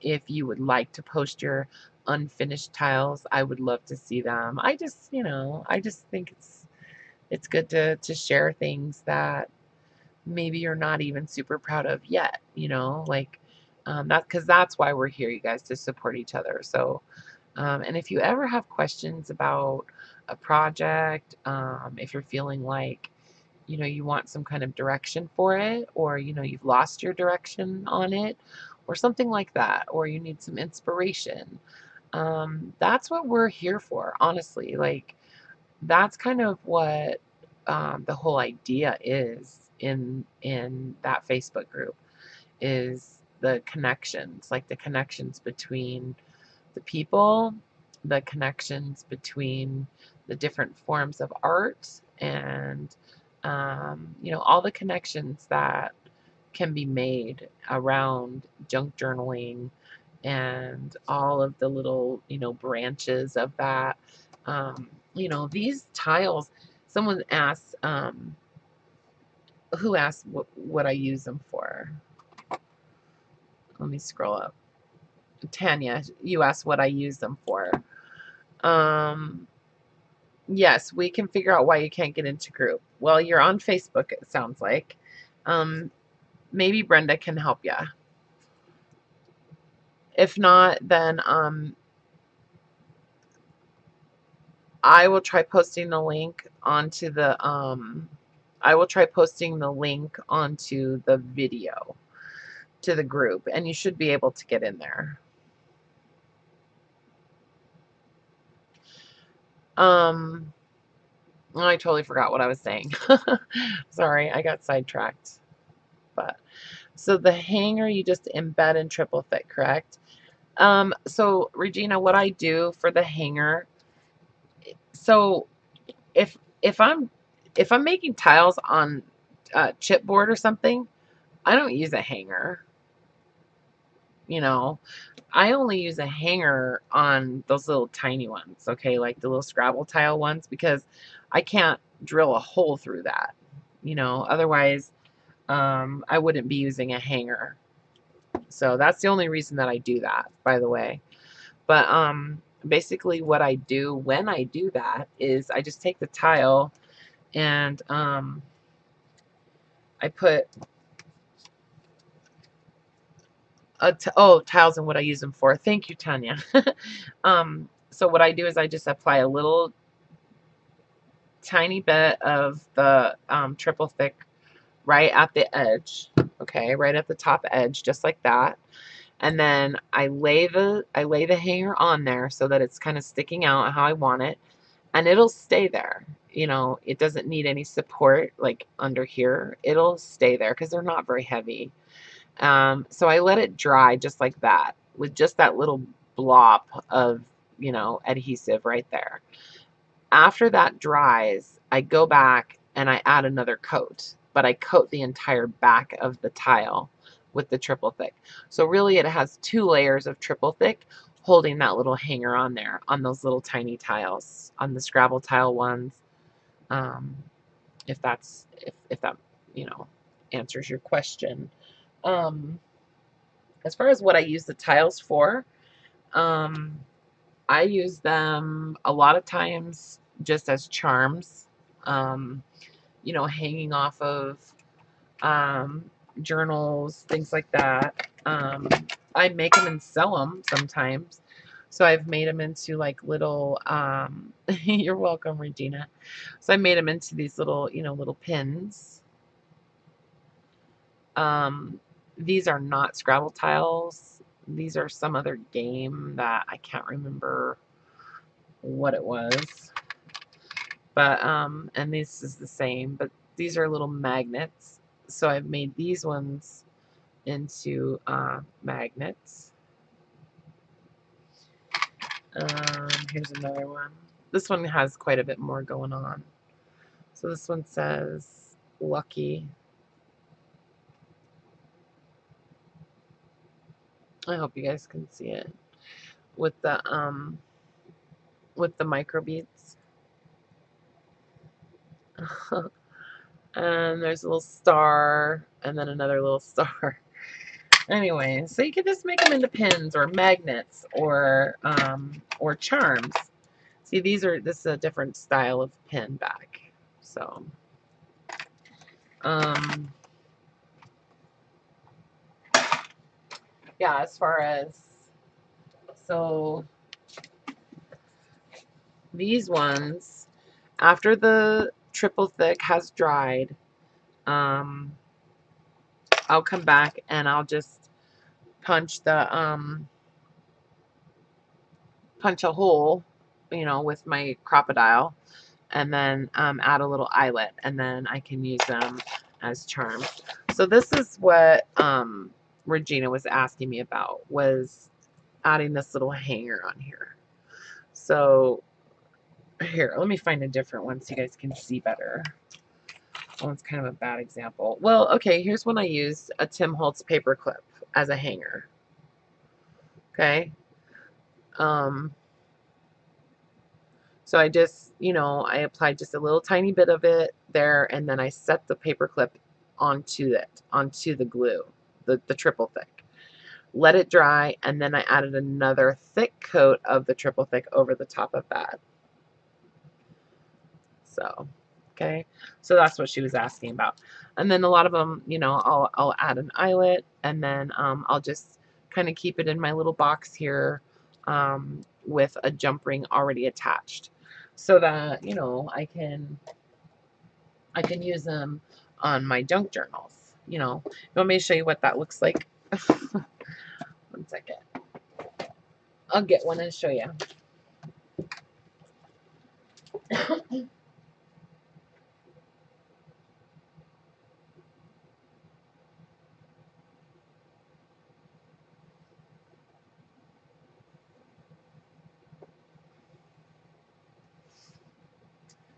If you would like to post your unfinished tiles, I would love to see them. I just think it's good to share things that maybe you're not even super proud of yet, like because that's why we're here, you guys, to support each other. So and if you ever have questions about a project, if you're feeling like you want some kind of direction for it, or you've lost your direction on it, or something like that, or you need some inspiration, that's what we're here for, honestly. Like, that's kind of what the whole idea is in that Facebook group, is the connections, like the connections between the people, the connections between the different forms of art, and all the connections that can be made around junk journaling and all of the little branches of that. These tiles, someone asked, who asked what I use them for. Let me scroll up. Tanya, you asked what I use them for. Yes, we can figure out why you can't get into group. Well, you're on Facebook, it sounds like. Maybe Brenda can help you. If not, then I will try posting the link onto the I will try posting the link onto the video. to the group, and you should be able to get in there. I totally forgot what I was saying. Sorry, I got sidetracked. But so the hanger you just embed in triple thick, correct? So Regina, what I do for the hanger, so if if I'm if I'm making tiles on chipboard or something, I don't use a hanger. You know, I only use a hanger on those little tiny ones, okay, like the little Scrabble tile ones, because I can't drill a hole through that. Otherwise, I wouldn't be using a hanger. So that's the only reason that I do that, by the way. But basically, what I do when I do that is I just take the tile and I put tiles and what I use them for. Thank you, Tanya. So what I do is I just apply a little tiny bit of the triple thick right at the edge, okay, right at the top edge, just like that. And then I lay the hanger on there so that it's kind of sticking out how I want it, and it'll stay there. It doesn't need any support like under here. It'll stay there because they're not very heavy. So I let it dry just like that with just that little blob of adhesive right there. After that dries, I go back and I add another coat, but I coat the entire back of the tile with the triple thick. So really it has 2 layers of triple thick holding that little hanger on there on those little tiny tiles, on the Scrabble tile ones. If that answers your question. As far as what I use the tiles for, I use them a lot of times just as charms, hanging off of journals, things like that. I make them and sell them sometimes. So I've made them into like little, you're welcome, Regina. So I made them into these little, little pins. These are not Scrabble tiles. These are some other game that I can't remember what it was. But and this is the same, but these are little magnets. So I've made these ones into magnets. Here's another one. This one has quite a bit more going on. So this one says lucky. I hope you guys can see it with the micro beads. And there's a little star and then another little star. Anyway, so you can just make them into pins or magnets or charms. See, this is a different style of pin back. So, yeah, as far as, so these ones, after the triple thick has dried, I'll come back and I'll just punch a hole, with my crocodile, and then add a little eyelet, and then I can use them as charms. So this is what Regina was asking me about, was adding this little hanger on here. So here, let me find a different one so you guys can see better. That one's kind of a bad example. Well, okay, here's one I used, a Tim Holtz paper clip as a hanger. Okay. So I just, I applied just a little tiny bit of it there, and then I set the paper clip onto the glue, the triple thick. Let it dry, and then I added another thick coat of the triple thick over the top of that. So, okay, so that's what she was asking about. And then a lot of them, I'll add an eyelet, and then I'll just kind of keep it in my little box here with a jump ring already attached, so that I can use them on my junk journals. You want me to show you what that looks like? One second. I'll get one and show you.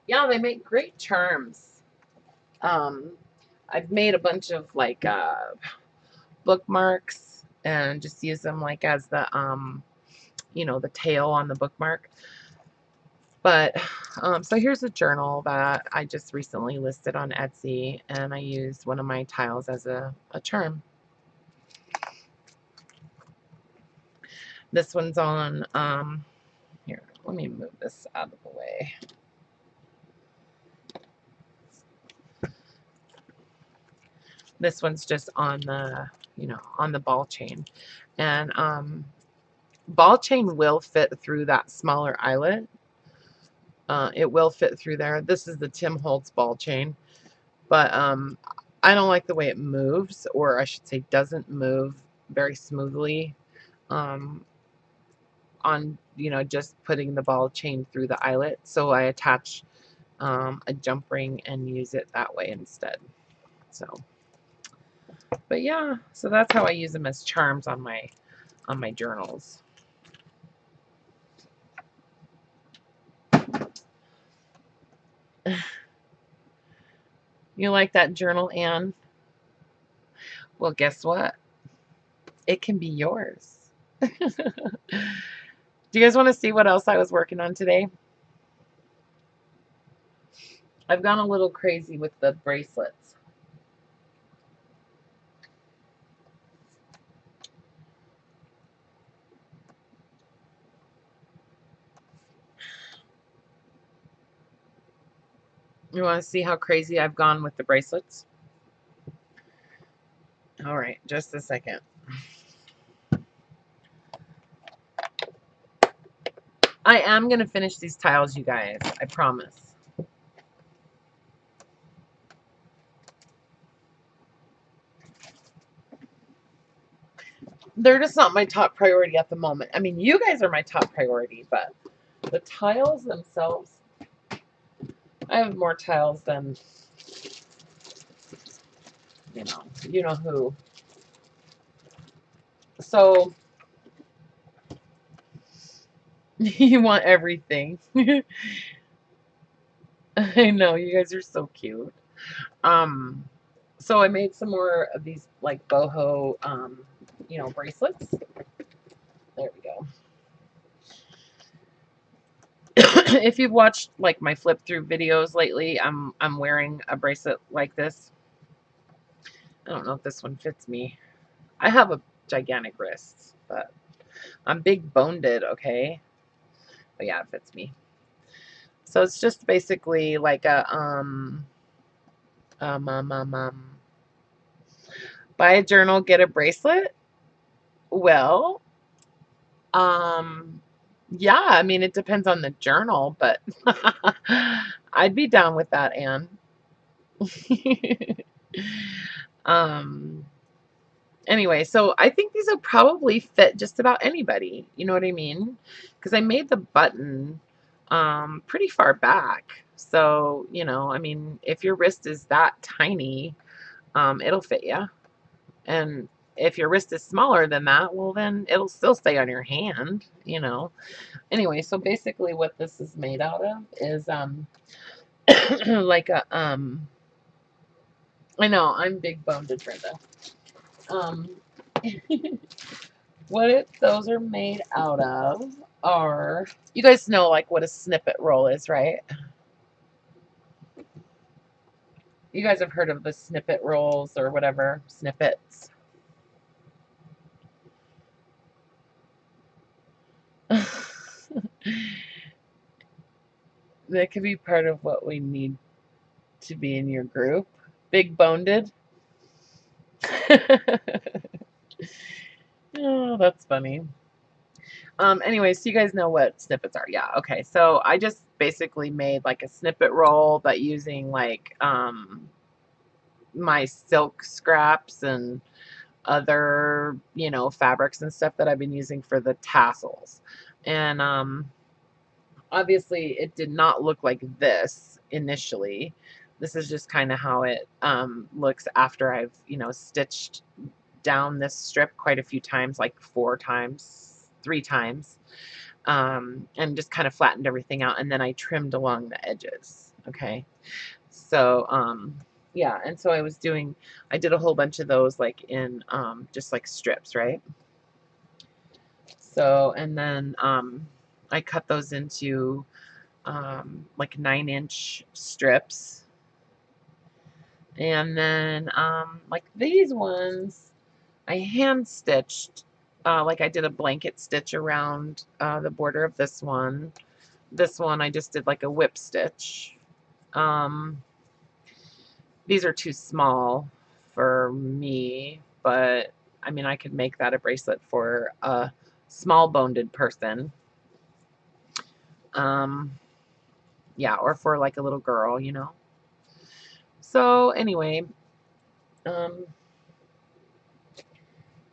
Yeah, they make great charms. Um, I've made a bunch of like bookmarks and just use them like as the the tail on the bookmark. But so here's a journal that I just recently listed on Etsy, and I used one of my tiles as a charm. This one's on here. Let me move this out of the way. This one's just on the on the ball chain, and ball chain will fit through that smaller eyelet. It will fit through there. This is the Tim Holtz ball chain, but I don't like the way it moves, or I should say doesn't move very smoothly on just putting the ball chain through the eyelet. So I attach a jump ring and use it that way instead. So, but yeah, so that's how I use them as charms on my journals. You like that journal, Anne? Well, guess what? It can be yours. Do you guys want to see what else I was working on today? I've gone a little crazy with the bracelets. You want to see how crazy I've gone with the bracelets? All right, just a second. I am going to finish these tiles, you guys. I promise. They're just not my top priority at the moment. I mean, you guys are my top priority, but the tiles themselves, I have more tiles than, you know who. So, you want everything. I know, you guys are so cute. So I made some more of these like boho, bracelets. There we go. If you've watched like my flip through videos lately, I'm wearing a bracelet like this. I don't know if this one fits me. I have a gigantic wrist, but I'm big boned, okay? But yeah, it fits me. So it's just basically like a um um um, um buy a journal, get a bracelet. Well, yeah, I mean it depends on the journal, but I'd be down with that, Anne. um Anyway, so I think these will probably fit just about anybody. You know what I mean? Because I made the button pretty far back. So, I mean, if your wrist is that tiny, it'll fit you. And if your wrist is smaller than that, well, then it'll still stay on your hand. Anyway, so basically what this is made out of is like a I know, I'm big boned, Brenda. Um those are made out of are, you guys know like what a snippet roll is, right? You guys have heard of the snippet rolls or whatever, snippets. That could be part of what we need to be in your group. Big boned. Oh, that's funny. Anyway, so you guys know what snippets are. Yeah, okay. So I just basically made like a snippet roll, but using like my silk scraps and other, fabrics and stuff that I've been using for the tassels. And obviously it did not look like this initially. This is just kind of how it looks after I've, stitched down this strip quite a few times, like 4 times, 3 times, and just kind of flattened everything out. And then I trimmed along the edges. Okay. So, yeah. And so I did a whole bunch of those like in just like strips, right? So, and then I cut those into like 9-inch strips. And then like these ones, I hand stitched, like I did a blanket stitch around the border of this one. This one I just did like a whip stitch. These are too small for me, but I mean I could make that a bracelet for a small boned person. Yeah, or for like a little girl, So anyway, um,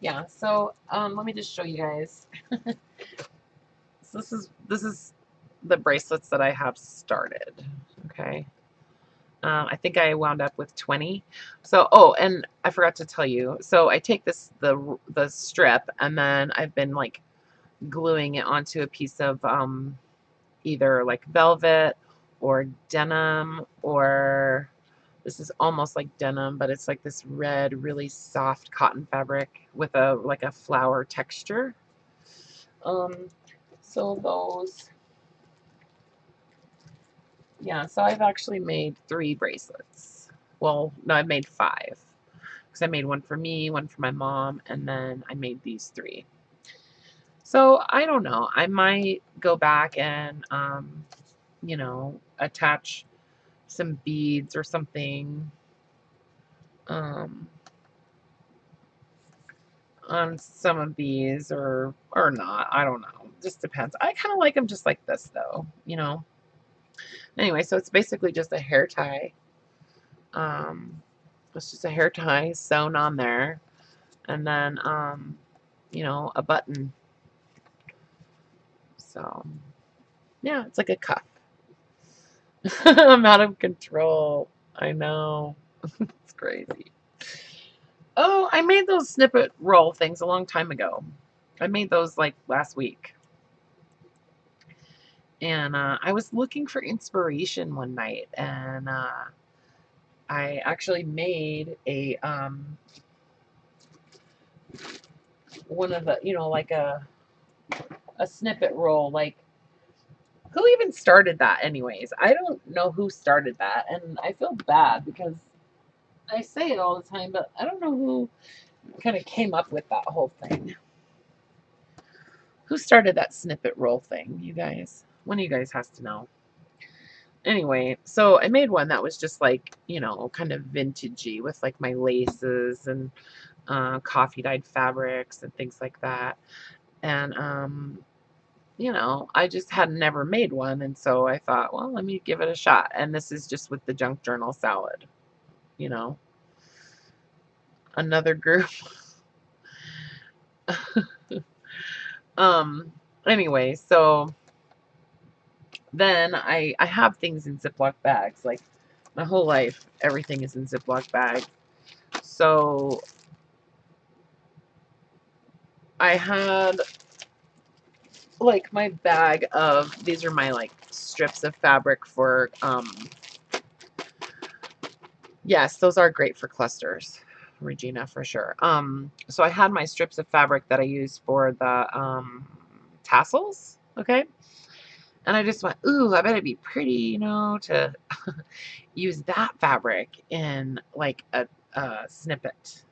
yeah, so let me just show you guys. So this is the bracelets that I have started. Okay. I think I wound up with 20. So, oh, and I forgot to tell you. So I take the strip, and then I've been like gluing it onto a piece of either like velvet or denim, or this is almost like denim, but it's like this red, really soft cotton fabric with a flower texture. Um, so those, yeah, so I've actually made 3 bracelets. Well, no, I've made 5. Because I made one for me, one for my mom, and then I made these 3. So I don't know. I might go back and, attach some beads or something um, on some of these, or not. I don't know. Just depends. I kind of like them just like this, though. Anyway, so it's basically just a hair tie. It's just a hair tie sewn on there, and then a button. So yeah, it's like a cuff. I'm out of control. I know. It's crazy. Oh, I made those snippet roll things a long time ago. I made those like last week. And I was looking for inspiration one night, and I actually made one of the, like a snippet roll. Like, who even started that anyways? I don't know who started that, and I feel bad because I say it all the time, but I don't know who kind of came up with that whole thing. Who started that snippet roll thing, you guys? One of you guys has to know. Anyway, so I made one that was just like, kind of vintagey with like my laces and coffee dyed fabrics and things like that. And, I just had never made one. And so I thought, well, let me give it a shot. And this is just with the junk journal salad, you know, another group. um, anyway, so then I have things in Ziploc bags. Like my whole life, everything is in Ziploc bags. So I had like my bag of, these are my like strips of fabric for, yes, those are great for clusters, Regina, for sure. So I had my strips of fabric that I use for the tassels, okay? And I just went, ooh, I bet it'd be pretty, to use that fabric in like a snippet,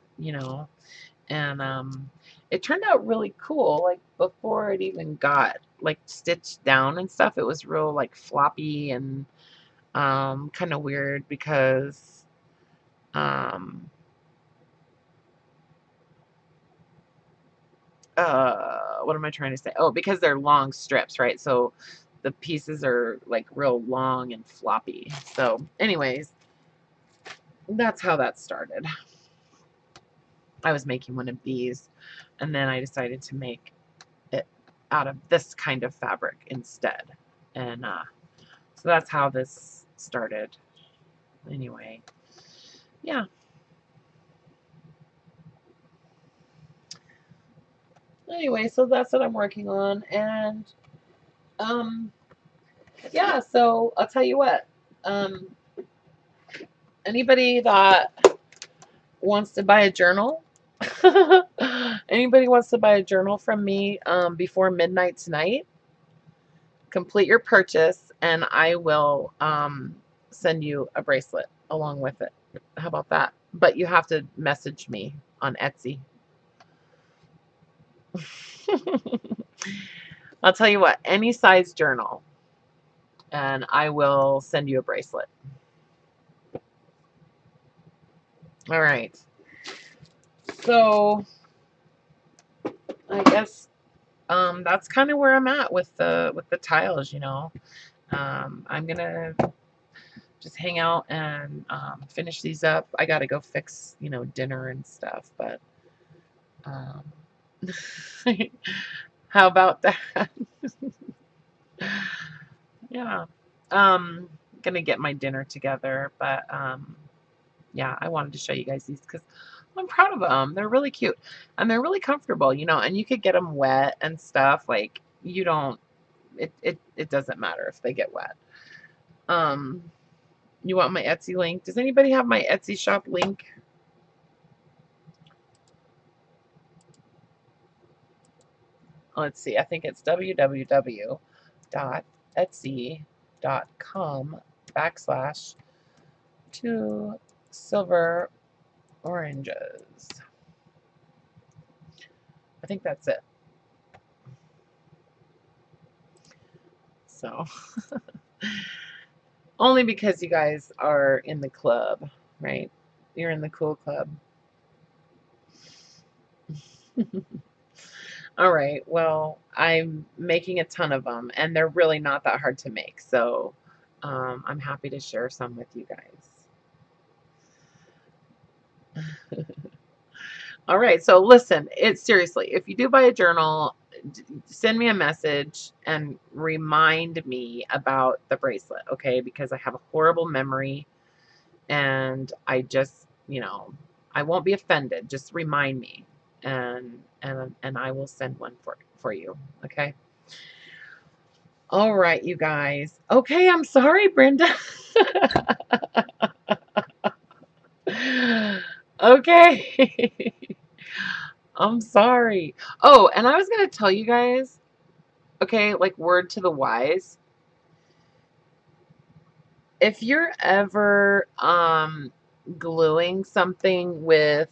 and it turned out really cool. Like before it even got like stitched down and stuff, it was real like floppy and kind of weird because what am I trying to say? Oh, because they're long strips, right? So the pieces are like real long and floppy. So anyways, that's how that started. I was making one of these, and then I decided to make it out of this kind of fabric instead. And so that's how this started. Anyway, yeah. Anyway, so that's what I'm working on. And yeah, so I'll tell you what. Um, Anybody that wants to buy a journal, anybody wants to buy a journal from me before midnight tonight, complete your purchase, and I will send you a bracelet along with it. How about that? But you have to message me on Etsy. I'll tell you what, any size journal, and I will send you a bracelet. All right. So I guess that's kind of where I'm at with the tiles. I'm gonna just hang out and finish these up. I gotta go fix dinner and stuff, but um, how about that? Yeah. Gonna get my dinner together, but yeah, I wanted to show you guys these because I'm proud of them. They're really cute and they're really comfortable, and you could get them wet and stuff. Like you don't, it doesn't matter if they get wet. You want my Etsy link? Does anybody have my Etsy shop link? Let's see. I think it's www.etsy.com/2 silver oranges. I think that's it. So, only because you guys are in the club, right? You're in the cool club. All right. Well, I'm making a ton of them, and they're really not that hard to make. So, I'm happy to share some with you guys. All right. So listen, it's seriously, if you do buy a journal, send me a message and remind me about the bracelet, okay? Because I have a horrible memory and I just, I won't be offended. Just remind me and I will send one for you, okay? All right, you guys. Okay, I'm sorry, Brenda. Okay. I'm sorry. Oh, and I was going to tell you guys, okay, like word to the wise. If you're ever gluing something with,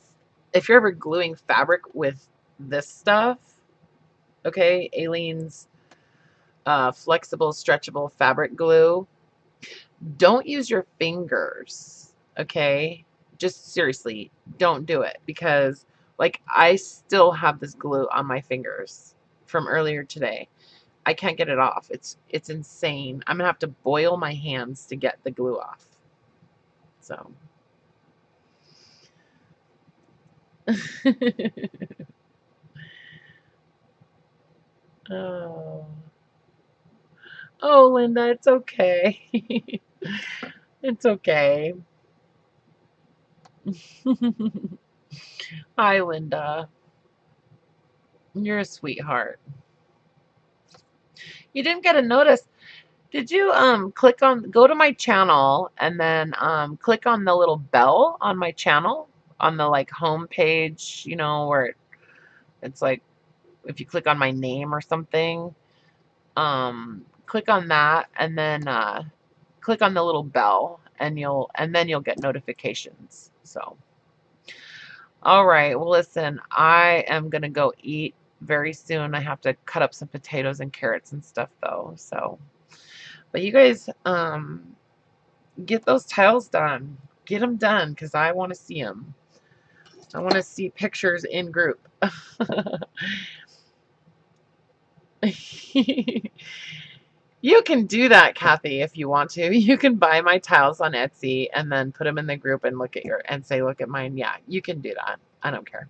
if you're ever gluing fabric with this stuff, okay, Aleene's flexible, stretchable fabric glue, don't use your fingers, okay? Just seriously, don't do it because, like, I still have this glue on my fingers from earlier today. I can't get it off. It's insane. I'm gonna have to boil my hands to get the glue off. So. Oh. Oh, Linda, it's okay. It's okay. Hi, Linda. You're a sweetheart. You didn't get a notice. Did you go to my channel and then click on the little bell on my channel on the like home page, where it's like if you click on my name or something, click on that and then click on the little bell and then you'll get notifications. So, all right. Well, listen, I am gonna go eat very soon. I have to cut up some potatoes and carrots and stuff though. So, but you guys, get those tiles done. Get them done because I want to see them. I want to see pictures in group. You can do that, Kathy, if you want to. You can buy my tiles on Etsy and then put them in the group and and say, look at mine. Yeah, you can do that. I don't care.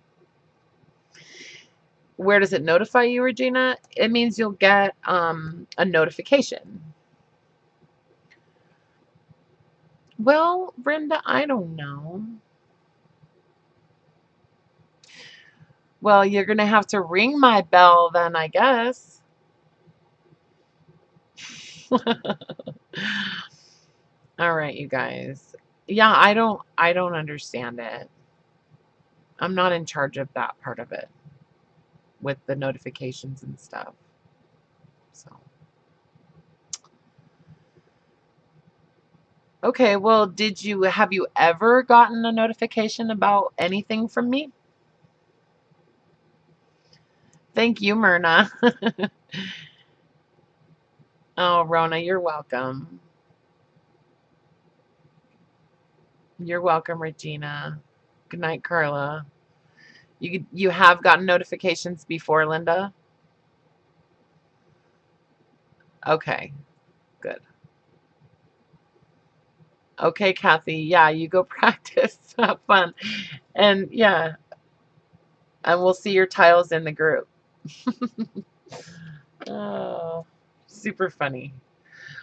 Where does it notify you, Regina? It means you'll get a notification. Well, Brenda, I don't know. Well, you're going to have to ring my bell then, I guess. All right, you guys. Yeah, I don't understand it. I'm not in charge of that part of it with the notifications and stuff. So, okay, well, have you ever gotten a notification about anything from me? Thank you, Myrna. Oh, Rona, you're welcome. You're welcome, Regina. Good night, Carla. You have gotten notifications before, Linda? Okay, good. Okay, Kathy. Yeah, you go practice. Have fun. And yeah, and we'll see your tiles in the group. Oh, super funny.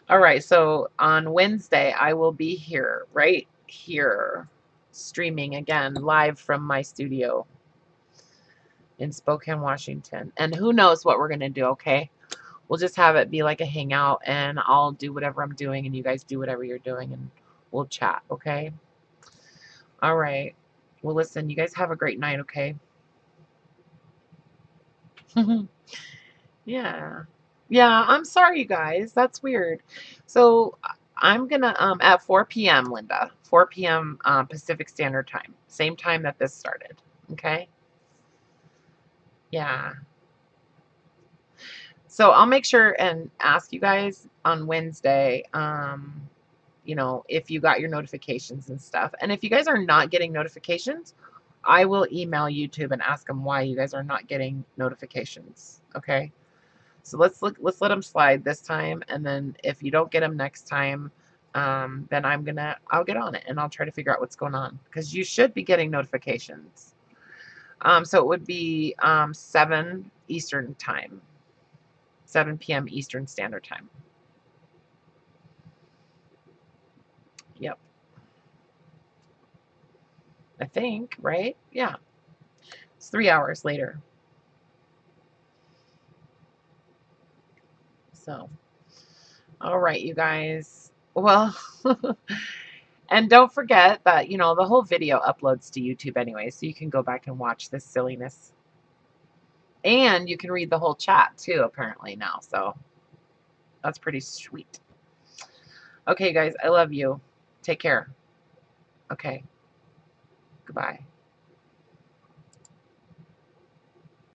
All right, so on Wednesday, I will be here, right here, streaming again live from my studio in Spokane, Washington. And who knows what we're going to do, okay? We'll just have it be like a hangout, and I'll do whatever I'm doing, and you guys do whatever you're doing, and we'll chat, okay? All right. Well, listen, you guys have a great night, okay? Yeah. Yeah, I'm sorry, you guys. That's weird. So I'm gonna at 4 p.m., Linda. 4 p.m. Pacific Standard Time. Same time that this started. Okay? Yeah. So I'll make sure and ask you guys on Wednesday, if you got your notifications and stuff. And if you guys are not getting notifications, I will email YouTube and ask them why you guys are not getting notifications. Okay? So let's let them slide this time, and then if you don't get them next time, then I'll get on it and I'll try to figure out what's going on, because you should be getting notifications. So it would be 7 Eastern time, 7 p.m. Eastern Standard Time. Yep, I think, right? Yeah, it's 3 hours later. So, all right, you guys. Well, and don't forget that, the whole video uploads to YouTube anyway, so you can go back and watch this silliness. And you can read the whole chat too, apparently now. So that's pretty sweet. Okay, guys, I love you. Take care. Okay, goodbye.